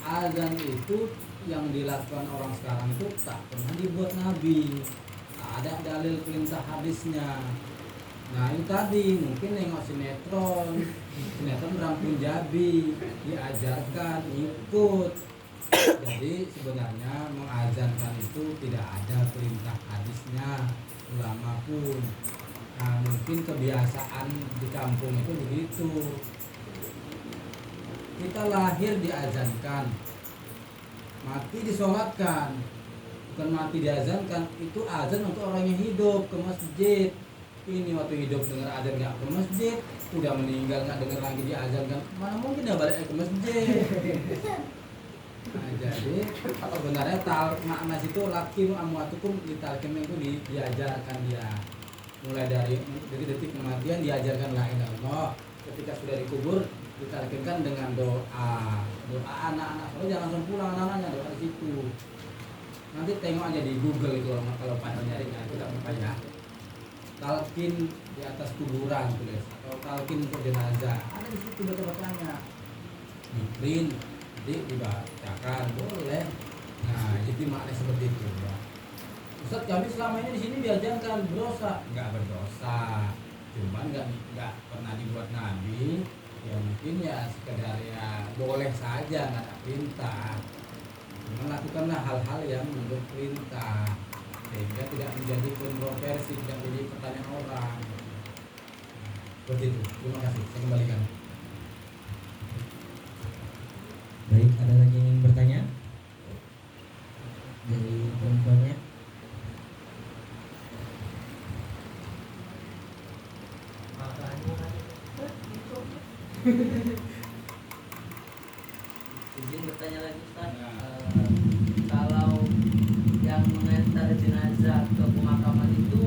Azan itu yang dilakukan orang sekarang itu tak pernah dibuat Nabi, tak ada dalil perintah hadisnya. Nah itu tadi mungkin nengok sinetron Rampun Jabi diajarkan ikut. Jadi sebenarnya mengazankan itu tidak ada perintah hadisnya ulama pun. Nah mungkin kebiasaan di kampung itu begitu. Kita lahir diazankan, mati disolatkan, bukan mati diazankan. Itu azan untuk orang yang hidup ke masjid. Ini waktu hidup dengar azan nggak ke masjid, udah meninggal nggak dengar lagi diazankan, mana mungkin dia balik ke masjid. Nah, jadi sebenarnya makna situ laqimu amwatukum ditalqin itu diajarkan dia. Mulai dari detik kematian diajarkan la ilaha illallah. Ketika sudah dikubur ditalkinkan dengan doa anak-anak. Soalnya jangan langsung pulang anak-anaknya, doa di situ. Nanti tengok aja di Google itu kalau pada nyari, itu tak apa ya. Talqin di atas kuburan tulis, atau talqin untuk jenazah. Ada di situ baca-bacanya. Di print, dibacakan boleh. Nah, jadi makna seperti itu ya. Ustaz, kami selama ini di sini diajarkan berdosa, enggak berdosa. Cuman enggak pernah dibuat Nabi. Ya mungkin ya sekedar ya boleh saja, nggak ada perintah. Melakukanlah hal-hal yang menurut perintah sehingga tidak menjadi kontroversi, tidak menjadi pertanyaan orang. Seperti itu. Terima kasih. Saya kembalikan.
Baik, ada lagi yang ingin bertanya dari perempuannya?
Izin bertanya lagi Ustaz, kalau yang mengantar jenazah ke pemakaman itu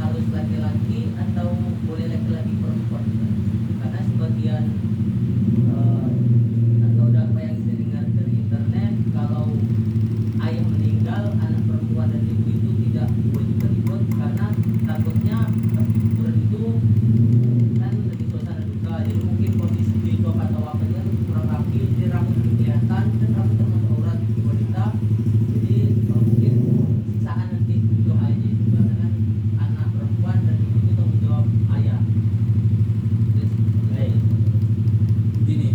harus laki-laki atau boleh laki-laki perempuan? Karena sebagian atau apa yang saya dengar dari internet, kalau ayah meninggal, anak perempuan dan ibu itu tidak diwajibkan ikut karena takutnya pas di kuburan itu kan lagi suasana duka, jadi mungkin posisi jilbab atau apa dia kurang rapi, jadi rambut kelihatan, dan rambut termasuk aurat wanita, jadi mungkin siksaan nanti doa aja karena kan anak perempuan dan ibu itu tanggung jawab ayah. Baik.
Gini,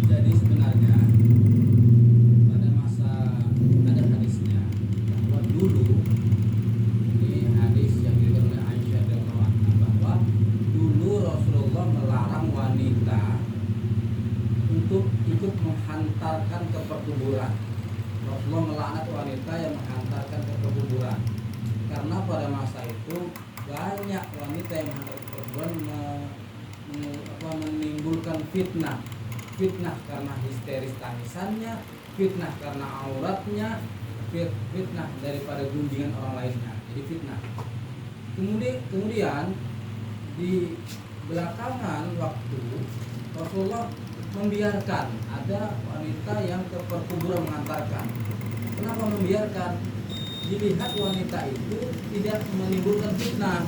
jadi sebenarnya pada masa ada hadisnya bahwa dulu ini hadis yang diriwayatkan oleh Aisyah radhiyallahu anha bahwa dulu Rasulullah melarang wanita untuk ikut menghantarkan ke perkuburan. Rasulullah melaknat wanita yang menghantarkan ke perkuburan karena pada masa itu banyak wanita yang menghantar ke perkuburan menimbulkan fitnah karena histeris tangisannya, fitnah karena auratnya, fitnah daripada gunjingan orang lainnya, jadi fitnah. Kemudian di belakangan waktu Rasulullah membiarkan ada wanita yang ke perkuburan mengantarkan. Kenapa membiarkan? Dilihat wanita itu tidak menimbulkan fitnah,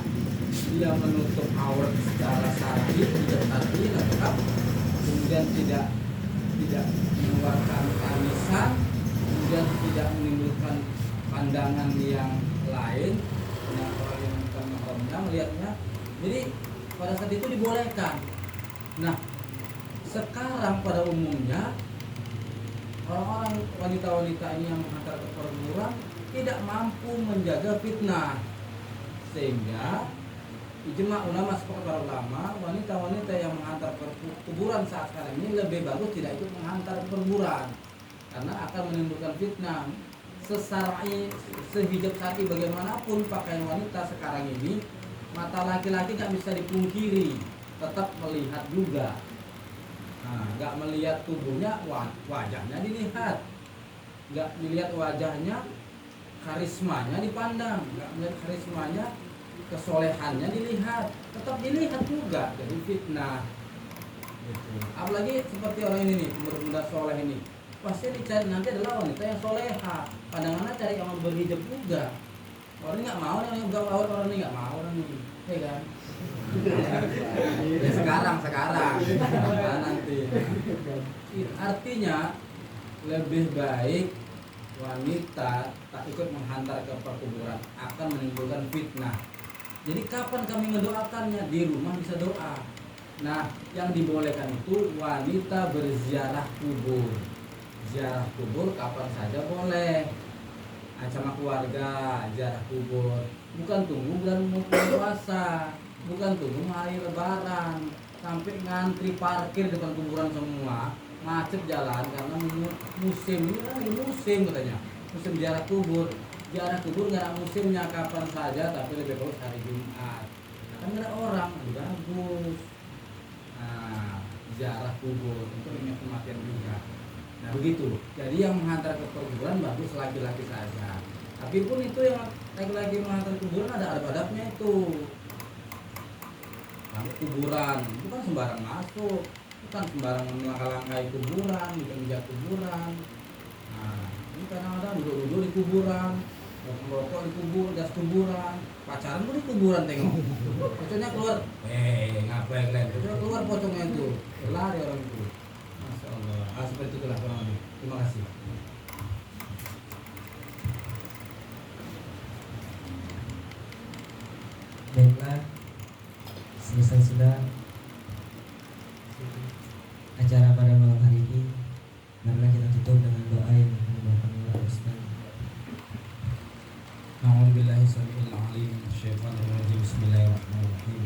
dia menutup aurat secara syar'i, tidak tadi lengkap, kemudian tidak mengeluarkan tangisan, kemudian tidak menimbulkan pandangan yang lain, yang orang yang bukan mahramnya melihatnya. Jadi pada saat itu dibolehkan. Nah, sekarang pada umumnya orang-orang wanita-wanita ini yang menghantar ke perguruan tidak mampu menjaga fitnah, sehingga ijma ulama, sepakat para ulama, wanita-wanita yang menghantar ke kuburan saat sekarang ini lebih bagus tidak ikut menghantar ke kuburan karena akan menimbulkan fitnah. Sesarai, sehijab syar'i bagaimanapun pakaian wanita sekarang ini, mata laki-laki nggak bisa dipungkiri, tetap melihat juga. Nah, nggak melihat tubuhnya, wajahnya dilihat. Nggak dilihat wajahnya, karismanya dipandang. Nggak melihat karismanya, kesolehannya dilihat. Tetap dilihat juga, jadi fitnah. Gitu. Apalagi seperti orang ini nih, muda-muda soleh ini, pasti dicari nanti adalah wanita yang soleha. Pandangannya cari yang berhijab juga. Orang ini nggak mau, yang nggak mau, orang ini nggak mau, orang ini, ya kan? Ya sekarang nah, nanti. Artinya lebih baik wanita tak ikut menghantar ke perkuburan, akan menimbulkan fitnah. Jadi kapan kami mendoakannya? Di rumah bisa doa. Nah, yang dibolehkan itu wanita berziarah kubur. Ziarah kubur kapan saja boleh. Sama keluarga ziarah kubur. Bukan tunggu bulan puasa, bukan tunggu hari lebaran sampai ngantri parkir depan kuburan semua, macet jalan karena musim ini kan lagi musim katanya. Musim ziarah kubur nggak ada musimnya, kapan saja, tapi lebih bagus hari Jumat. Kan nggak ada orang, lebih bagus. Nah, ziarah kubur untuk ingat kematian juga. Nah begitu. Jadi yang menghantar ke kuburan bagus laki-laki saja. Tapi pun itu yang laki-laki menghantar ke kuburan ada adab-adabnya itu. Sampai kuburan, bukan sembarang masuk, bukan sembarang melangkah-langkahi kuburan, menginjak kuburan. Nah, ini kadang-kadang duduk-duduk di kuburan, rokok di kubur, gas kuburan, pacaran pun di kuburan tengok. Pocongnya keluar, ngapain kalian? Pocongnya keluar, pocongnya itu, lari orang itu. Masya Allah. Seperti itulah kurang lebih. Terima kasih.
Baiklah, selesai sudah acara pada malam hari ini. Marilah kita tutup dengan doa yang dibawakan oleh Ustaz.
A'udzubillahi samil alim minasyaitonir rajim. Bismillahirrahmanirrahim.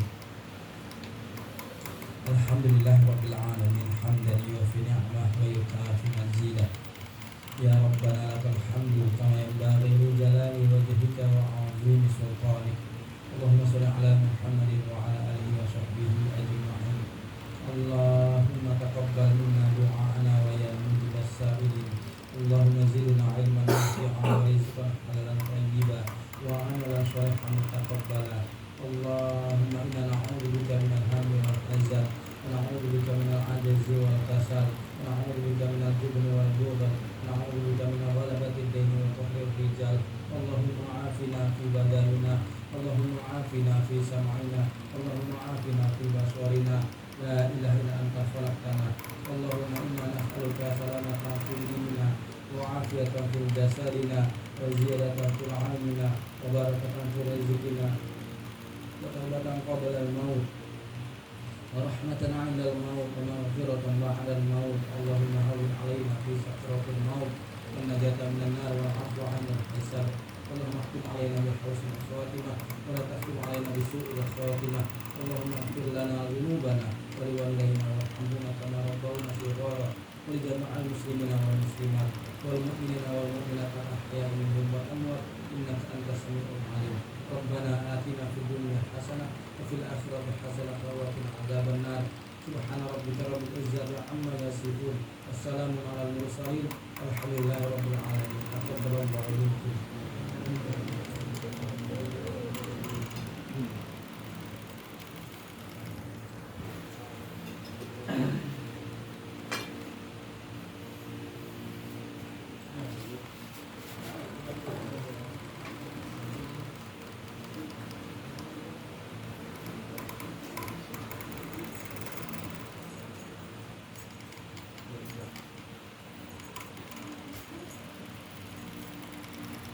Alhamdulillah rabbil alamin, hamdan yuwaffi ni'mah wa yukafi mazidah. Ya Rabbana lakal hamdu kama yanbaghi li jalali wajhika wa 'azimi sultanik. Allahumma shalli ala Muhammadin wa ala alihi wa sahbihi ajma'in. Allahumma taqabbal minna du'a'ana wa ya mujibas sa'ilin. Allahumma zidna ilman nafi'an wa rizqan halalan thayyiban wa 'amalan shalihan mutaqabbala. Allahumma inna na'udzubika minal hammi wal hazan, wa na'udzubika minal 'ajzi wal kasal, wa na'udzubika minal jubni wal bukhl, wa na'udzubika min ghalabati ad-daini wa qahri ar-rijal. Allahumma 'afina fi badanina, Allahumma 'afina fi sam'ina, Allahumma 'afina fi basarina. La ilaha illa anta khalaqtana. Allahumma inna nas'aluka salamatan fid dinina wa 'afiyatan fil jasadina wa ziyadatan fil 'ilmina wa barakatan fil rizqina wa tawbatan qabla al-maut wa rahmatan 'inda al-maut wa maghfiratan ba'da al-maut. Allahumma hawwin 'alaina fi sakratil maut wa najatan minan nar wa 'afwa 'anil hisab. Allahumma khtim 'alaina bil husni khawatimah wa la tahtim 'alaina bisu'il khawatimah. Allahumma ighfir lana dhunubana wa liwalidayna warhamhuma kama rabbawna shighara wa li jami'il muslimina wal muslimat wal mu'minina wal mu'minat al-ahya'i minhum wal amwat innaka antas sami'ul 'alim. Rabbana atina fid dunya hasanah wa fil akhirati hasanah wa qina adzaban nar. Subhana rabbika rabbil izzati amma yasifun. Wassalamu alal mursalin. Alhamdulillahi